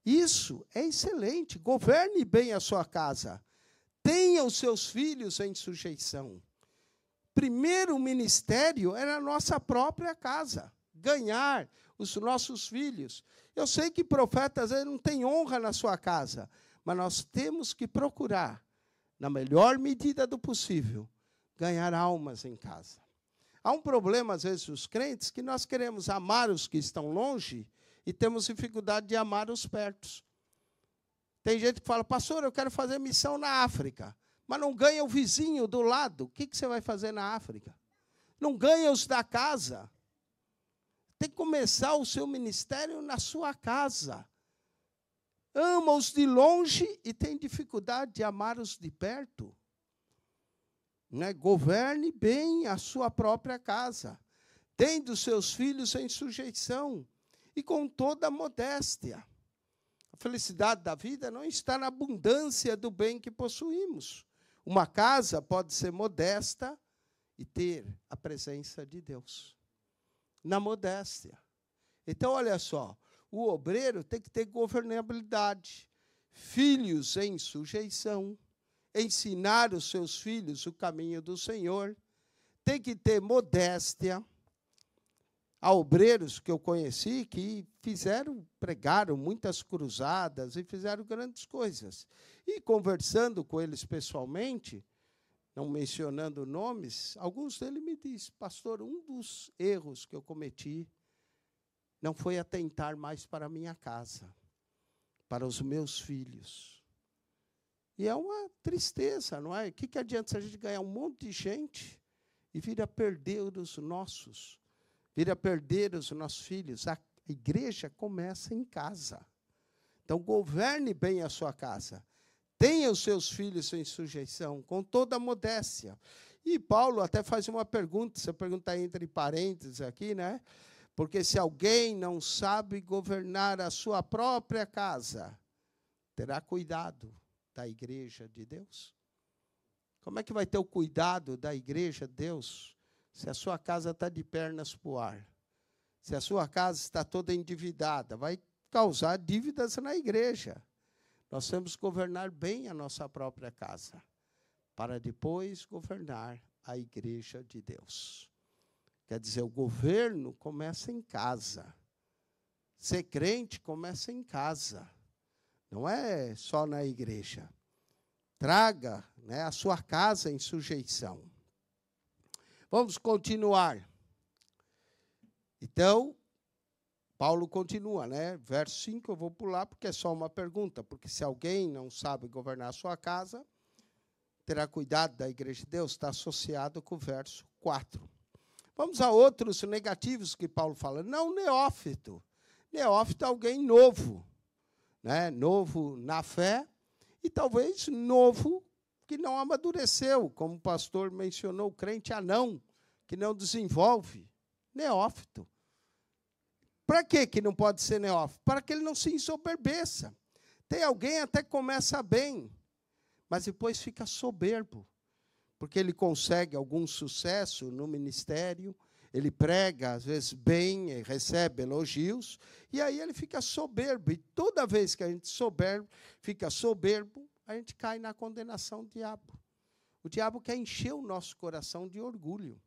Speaker 3: Isso é excelente. Governe bem a sua casa. Tenha os seus filhos em sujeição. Primeiro ministério era a nossa própria casa. Ganhar os nossos filhos. Eu sei que profetas às vezes não têm honra na sua casa, mas nós temos que procurar, na melhor medida do possível, ganhar almas em casa. Há um problema, às vezes, dos crentes, que nós queremos amar os que estão longe e temos dificuldade de amar os pertos. Tem gente que fala, pastor, eu quero fazer missão na África, mas não ganha o vizinho do lado. O que você vai fazer na África? Não ganha os da casa. Tem que começar o seu ministério na sua casa. Ama os de longe e tem dificuldade de amar os de perto. Né? Governe bem a sua própria casa, tendo seus filhos em sujeição e com toda modéstia. A felicidade da vida não está na abundância do bem que possuímos. Uma casa pode ser modesta e ter a presença de Deus. Na modéstia. Então, olha só, o obreiro tem que ter governabilidade, filhos em sujeição, ensinar os seus filhos o caminho do Senhor, tem que ter modéstia. Há obreiros que eu conheci que pregaram muitas cruzadas e fizeram grandes coisas. E conversando com eles pessoalmente, não mencionando nomes, alguns deles me dizem, pastor, um dos erros que eu cometi não foi atentar mais para a minha casa, para os meus filhos. E é uma tristeza, não é? O que adianta se a gente ganhar um monte de gente e vir a perder os nossos, vir a perder os nossos filhos? A igreja começa em casa. Então, governe bem a sua casa. Tenha os seus filhos em sujeição, com toda a modéstia. E Paulo até faz uma pergunta, essa pergunta está entre parênteses aqui, né? Porque se alguém não sabe governar a sua própria casa, terá cuidado da igreja de Deus? Como é que vai ter o cuidado da igreja de Deus se a sua casa está de pernas para o ar? Se a sua casa está toda endividada, vai causar dívidas na igreja. Nós temos que governar bem a nossa própria casa, para depois governar a igreja de Deus. Quer dizer, o governo começa em casa. Ser crente começa em casa. Não é só na igreja. Traga, né, a sua casa em sujeição. Vamos continuar. Então, Paulo continua, né? Verso 5, eu vou pular porque é só uma pergunta. Porque se alguém não sabe governar a sua casa, terá cuidado da igreja de Deus, está associado com o verso 4. Vamos a outros negativos que Paulo fala. Não neófito. Neófito é alguém novo, né? Novo na fé e talvez novo que não amadureceu, como o pastor mencionou, o crente anão, que não desenvolve. Neófito. Para que não pode ser neófito? Para que ele não se ensoberbeça. Tem alguém até que começa bem, mas depois fica soberbo, porque ele consegue algum sucesso no ministério, ele prega, às vezes, bem, recebe elogios, e aí ele fica soberbo. E toda vez que a gente fica soberbo, a gente cai na condenação do diabo. O diabo quer encher o nosso coração de orgulho.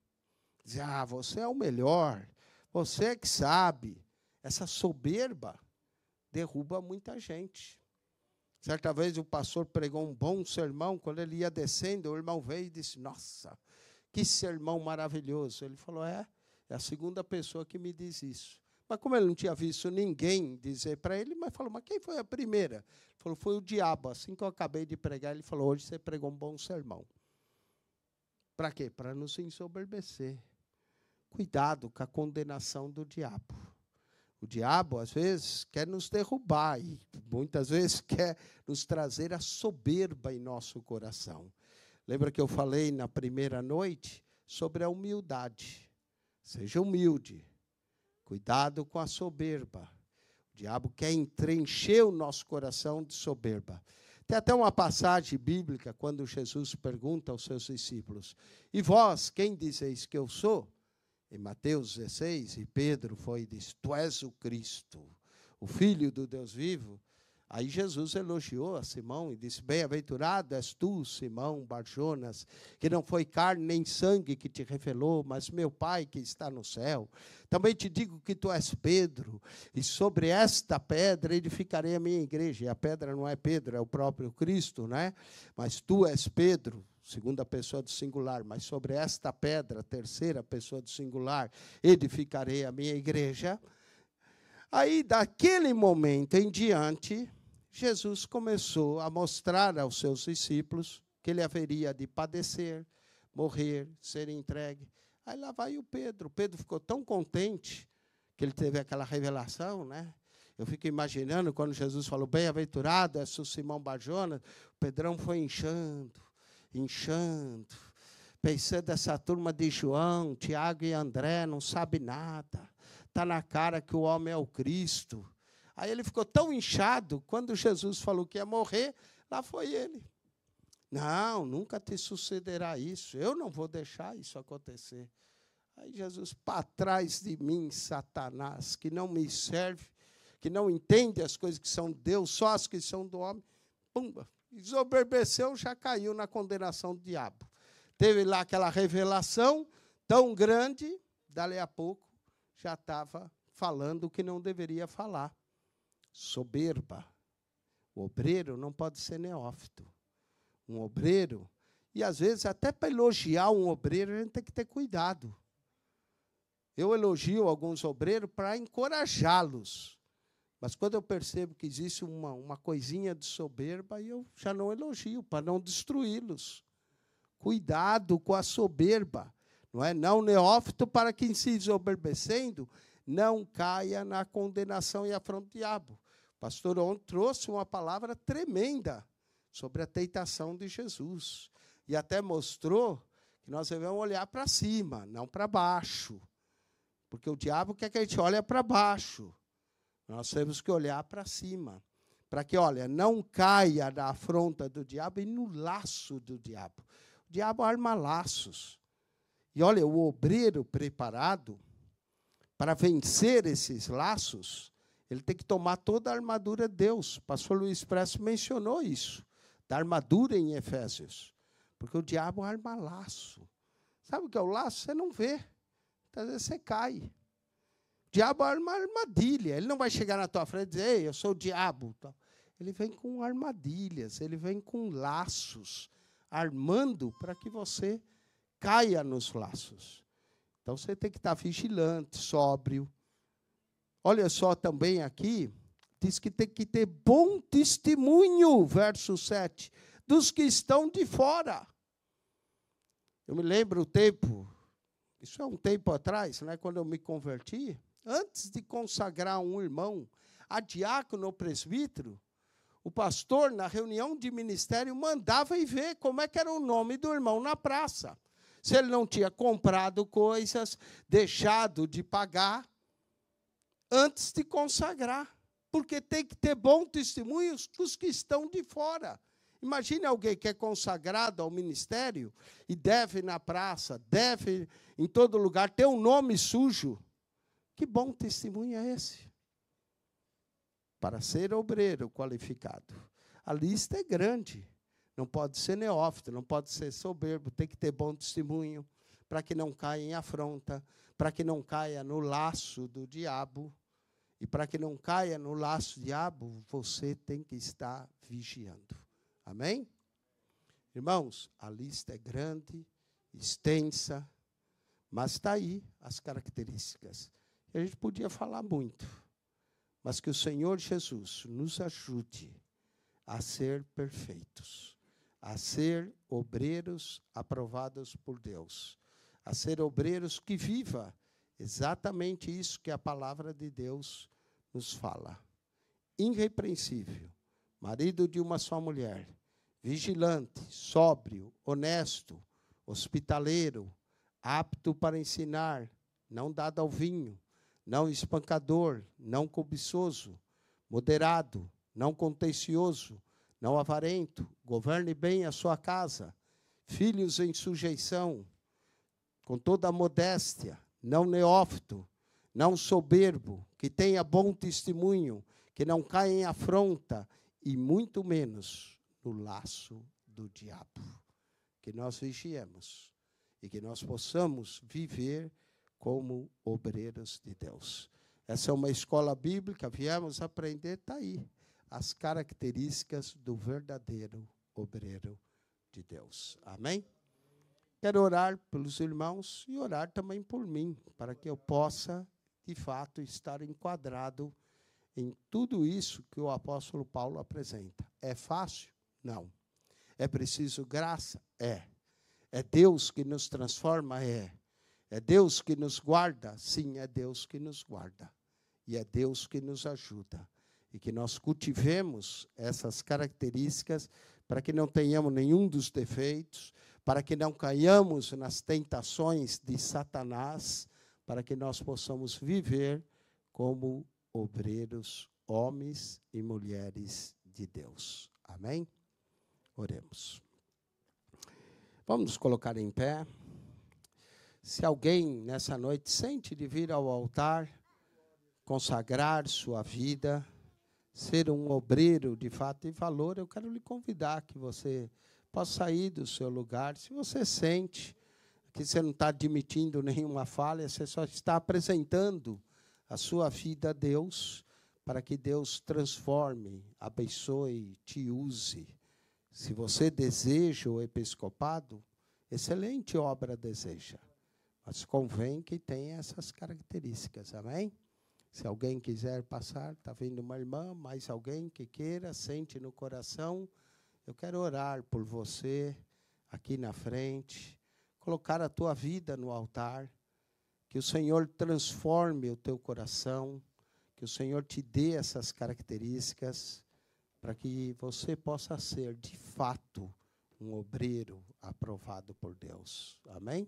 Speaker 3: Dizer, você é o melhor, você é que sabe. Essa soberba derruba muita gente. Certa vez o pastor pregou um bom sermão, quando ele ia descendo, o irmão veio e disse, nossa, que sermão maravilhoso. Ele falou, é a segunda pessoa que me diz isso. Mas como ele não tinha visto ninguém dizer para ele, mas falou, mas quem foi a primeira? Ele falou, foi o diabo. Assim que eu acabei de pregar, ele falou, hoje você pregou um bom sermão. Para quê? Para não se ensoberbecer. Cuidado com a condenação do diabo. O diabo, às vezes, quer nos derrubar e muitas vezes quer nos trazer a soberba em nosso coração. Lembra que eu falei na primeira noite sobre a humildade? Seja humilde. Cuidado com a soberba. O diabo quer encher o nosso coração de soberba. Tem até uma passagem bíblica, quando Jesus pergunta aos seus discípulos, e vós, quem dizeis que eu sou? Em Mateus 16, e Pedro foi e disse, tu és o Cristo, o Filho do Deus vivo. Aí Jesus elogiou a Simão e disse, bem-aventurado és tu, Simão Barjonas, que não foi carne nem sangue que te revelou, mas meu Pai que está no céu. Também te digo que tu és Pedro, e sobre esta pedra edificarei a minha igreja. E a pedra não é Pedro, é o próprio Cristo, né? Mas tu és Pedro, segunda pessoa do singular, mas sobre esta pedra, terceira pessoa do singular, edificarei a minha igreja. Aí, daquele momento em diante, Jesus começou a mostrar aos seus discípulos que ele haveria de padecer, morrer, ser entregue. Aí lá vai o Pedro. O Pedro ficou tão contente que ele teve aquela revelação, né? Eu fico imaginando quando Jesus falou, bem-aventurado és tu, Simão Barjonas, o Pedrão foi inchando. Pensando essa turma de João, Tiago e André, não sabe nada. Está na cara que o homem é o Cristo. Aí ele ficou tão inchado, quando Jesus falou que ia morrer, lá foi ele. Não, nunca te sucederá isso. Eu não vou deixar isso acontecer. Aí Jesus, para trás de mim, Satanás, que não me serve, que não entende as coisas que são de Deus, só as que são do homem. Pumba. Desobereceu, já caiu na condenação do diabo. Teve lá aquela revelação tão grande, dali a pouco já estava falando o que não deveria falar. Soberba. O obreiro não pode ser neófito. Um obreiro, e às vezes até para elogiar um obreiro, a gente tem que ter cuidado. Eu elogio alguns obreiros para encorajá-los. Mas quando eu percebo que existe uma coisinha de soberba, eu já não elogio, para não destruí-los. Cuidado com a soberba. Não é? Não neófito, para que, se desoberecendo, não caia na condenação e afronta do diabo. O pastor ontem trouxe uma palavra tremenda sobre a tentação de Jesus. E até mostrou que nós devemos olhar para cima, não para baixo. Porque o diabo quer que a gente olhe para baixo. Nós temos que olhar para cima. Para que, olha, não caia na afronta do diabo e no laço do diabo. O diabo arma laços. E, olha, o obreiro preparado para vencer esses laços, ele tem que tomar toda a armadura de Deus. O pastor Luiz Presto mencionou isso, da armadura em Efésios. Porque o diabo arma laço. Sabe o que é o laço? Você não vê. Às vezes você cai. O diabo arma armadilha. Ele não vai chegar na tua frente e dizer, ei, eu sou o diabo. Ele vem com armadilhas, ele vem com laços, armando para que você caia nos laços. Então, você tem que estar vigilante, sóbrio. Olha só também aqui, diz que tem que ter bom testemunho, verso 7, dos que estão de fora. Eu me lembro o tempo, isso é um tempo atrás, né, quando eu me converti, antes de consagrar um irmão a diácono ou presbítero, o pastor, na reunião de ministério, mandava ir ver como é que era o nome do irmão na praça. Se ele não tinha comprado coisas, deixado de pagar, antes de consagrar. Porque tem que ter bom testemunho dos que estão de fora. Imagine alguém que é consagrado ao ministério e deve na praça, deve em todo lugar, ter um nome sujo. Que bom testemunho é esse? Para ser obreiro qualificado. A lista é grande. Não pode ser neófito, não pode ser soberbo, tem que ter bom testemunho, para que não caia em afronta, para que não caia no laço do diabo. E para que não caia no laço do diabo, você tem que estar vigiando. Amém? Irmãos, a lista é grande, extensa, mas está aí as características. E a gente podia falar muito, mas que o Senhor Jesus nos ajude a ser perfeitos, a ser obreiros aprovados por Deus, a ser obreiros que viva exatamente isso que a palavra de Deus nos fala. Irrepreensível, marido de uma só mulher, vigilante, sóbrio, honesto, hospitaleiro, apto para ensinar, não dado ao vinho, não espancador, não cobiçoso, moderado, não contencioso, não avarento, governe bem a sua casa, filhos em sujeição, com toda a modéstia, não neófito, não soberbo, que tenha bom testemunho, que não caia em afronta, e muito menos no laço do diabo. Que nós vigiemos e que nós possamos viver como obreiros de Deus. Essa é uma escola bíblica, viemos aprender, está aí, as características do verdadeiro obreiro de Deus. Amém? Quero orar pelos irmãos e orar também por mim, para que eu possa, de fato, estar enquadrado em tudo isso que o apóstolo Paulo apresenta. É fácil? Não. É preciso graça? É. É Deus que nos transforma? É. É Deus que nos guarda? Sim, é Deus que nos guarda. E é Deus que nos ajuda. E que nós cultivemos essas características para que não tenhamos nenhum dos defeitos, para que não caiamos nas tentações de Satanás, para que nós possamos viver como obreiros, homens e mulheres de Deus. Amém? Oremos. Vamos nos colocar em pé. Se alguém nessa noite sente de vir ao altar, consagrar sua vida, ser um obreiro de fato e valor, eu quero lhe convidar que você possa sair do seu lugar. Se você sente que você não está admitindo nenhuma falha, você só está apresentando a sua vida a Deus, para que Deus transforme, abençoe, te use. Se você deseja o episcopado, excelente obra deseja. Mas convém que tenha essas características, amém? Se alguém quiser passar, está vindo uma irmã, mais alguém que queira, sente no coração, eu quero orar por você, aqui na frente, colocar a tua vida no altar, que o Senhor transforme o teu coração, que o Senhor te dê essas características, para que você possa ser, de fato, um obreiro aprovado por Deus. Amém?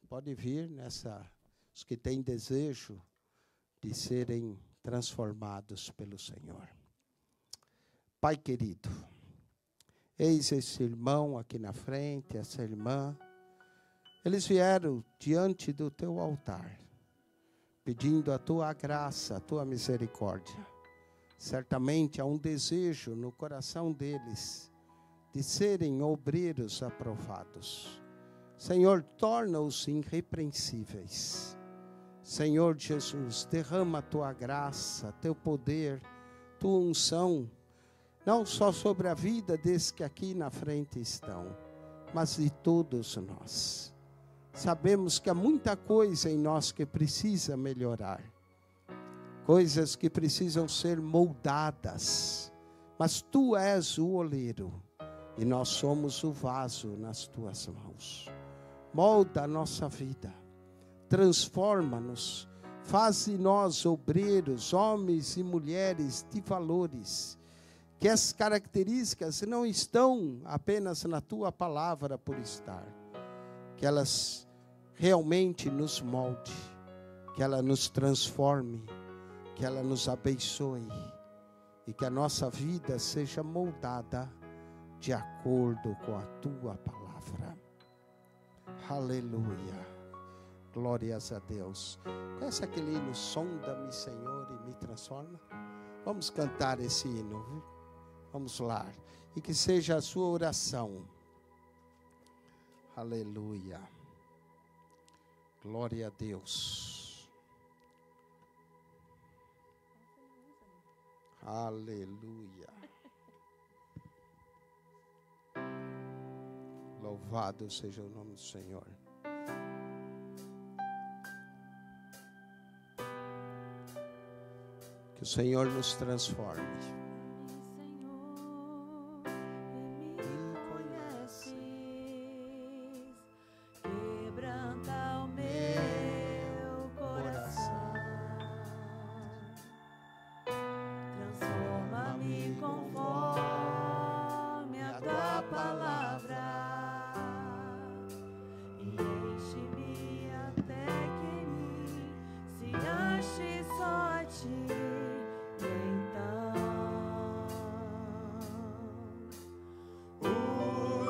Speaker 3: Pode vir nessa os que têm desejo de serem transformados pelo Senhor. Pai querido, eis esse irmão aqui na frente, essa irmã. Eles vieram diante do teu altar, pedindo a tua graça, a tua misericórdia. Certamente há um desejo no coração deles de serem obreiros aprovados. Senhor, torna-os irrepreensíveis. Senhor Jesus, derrama a tua graça, teu poder, tua unção, não só sobre a vida desses que aqui na frente estão, mas de todos nós. Sabemos que há muita coisa em nós que precisa melhorar, coisas que precisam ser moldadas, mas tu és o oleiro e nós somos o vaso nas tuas mãos. Molda a nossa vida, transforma-nos, faz de nós obreiros, homens e mulheres de valores, que as características não estão apenas na tua palavra por estar, que elas realmente nos molde, que ela nos transforme, que ela nos abençoe e que a nossa vida seja moldada de acordo com a tua palavra. Aleluia. Glórias a Deus. Conhece aquele hino, sonda-me, Senhor, e me transforma? Vamos cantar esse hino, viu? Vamos lá. E que seja a sua oração. Aleluia. Glória a Deus. Aleluia. Louvado seja o nome do Senhor. Que o Senhor nos transforme.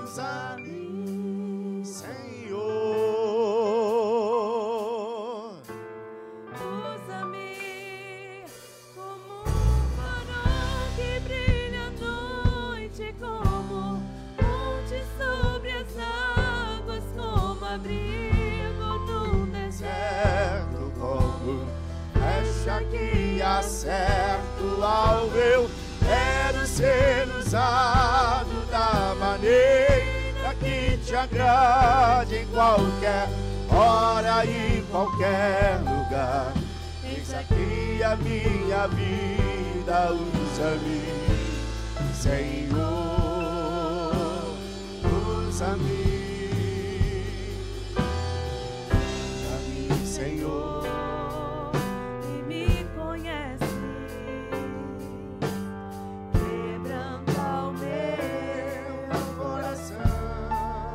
Speaker 1: Usa-me, Senhor.
Speaker 2: Usa-me como um farol que brilha à noite, como ponte sobre as águas, como abrigo no deserto,
Speaker 1: Como flecha que acerto ao meu. Quero ser usado da maneira que te agrade, em qualquer hora e em qualquer lugar. Eis aqui a minha vida, usa-me, Senhor, usa-me, usa-me, Senhor.
Speaker 2: e me conhece. Quebranta o meu
Speaker 1: Coração,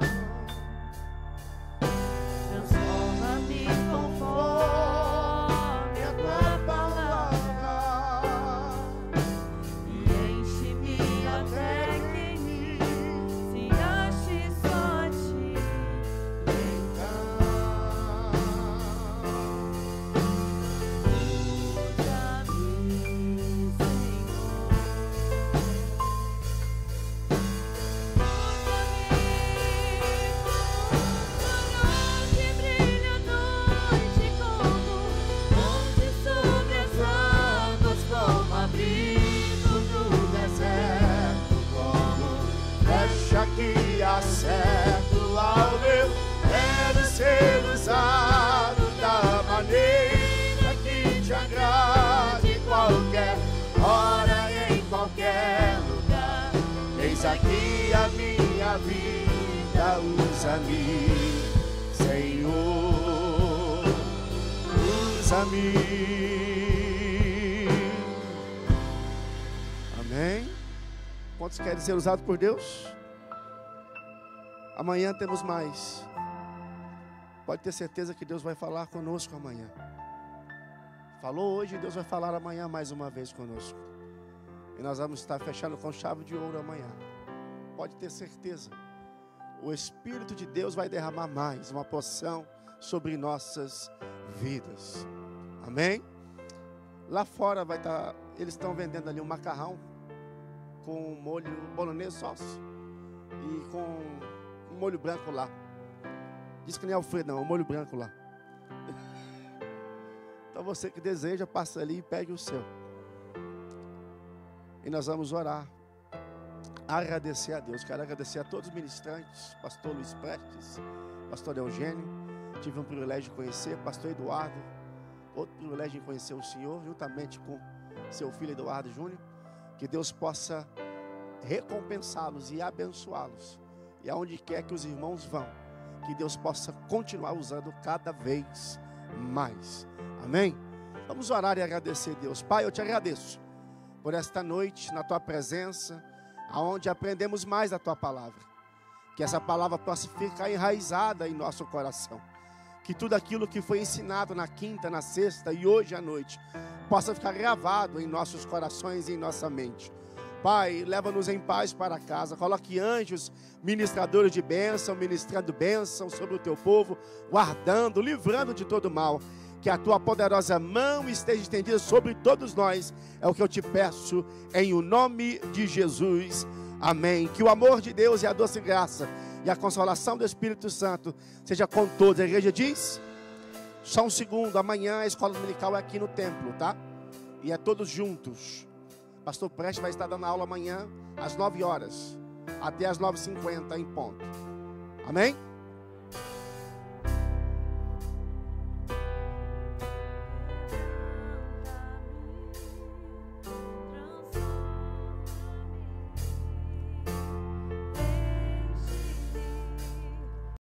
Speaker 2: transforma-me conforme a tua palavra e enche-me até que em mim se ache só a ti. Usa-me, que brilha à noite, como ponte sobre as águas, como abrigo no deserto, como
Speaker 1: flecha que acerto ao meu. Quero ser usado da maneira que te agrade, em qualquer hora e em qualquer lugar. Eis aqui a minha vida, usa-me, Senhor, usa-me. Amém? Quantos querem ser usados por Deus? Amanhã temos mais.
Speaker 3: Pode ter certeza que Deus vai falar conosco amanhã. Falou hoje, Deus vai falar amanhã mais uma vez conosco. E nós vamos estar fechando com chave de ouro amanhã. Pode ter certeza. O Espírito de Deus vai derramar mais uma porção sobre nossas vidas. Amém? Lá fora vai estar, eles estão vendendo ali um macarrão com molho bolonês sauce e com um molho branco lá. Diz que nem Alfredo não, é um molho branco lá. Então você que deseja, passa ali e pegue o seu. E nós vamos orar, agradecer a Deus. Quero agradecer a todos os ministrantes, pastor Luiz Prestes, pastor Eugênio. Tive um privilégio de conhecer, pastor Eduardo. Outro privilégio de conhecer o senhor, juntamente com seu filho Eduardo Júnior. Que Deus possa recompensá-los e abençoá-los. E aonde quer que os irmãos vão, que Deus possa continuar usando cada vez mais. Amém? Vamos orar e agradecer a Deus. Pai, eu te agradeço por esta noite, na tua presença, aonde aprendemos mais da tua palavra. Que essa palavra possa ficar enraizada em nosso coração. Que tudo aquilo que foi ensinado na quinta, na sexta e hoje à noite possa ficar gravado em nossos corações e em nossa mente. Pai, leva-nos em paz para casa. Coloque anjos, ministradores de bênção, ministrando bênção sobre o teu povo, guardando, livrando de todo mal. Que a tua poderosa mão esteja estendida sobre todos nós. É o que eu te peço em o nome de Jesus. Amém. Que o amor de Deus e a doce graça e a consolação do Espírito Santo seja com todos. A igreja diz: só um segundo, amanhã a escola dominical é aqui no templo, tá? E é todos juntos. Pastor Prestes vai estar dando aula amanhã às 9 horas, até às 9h50 em ponto. Amém?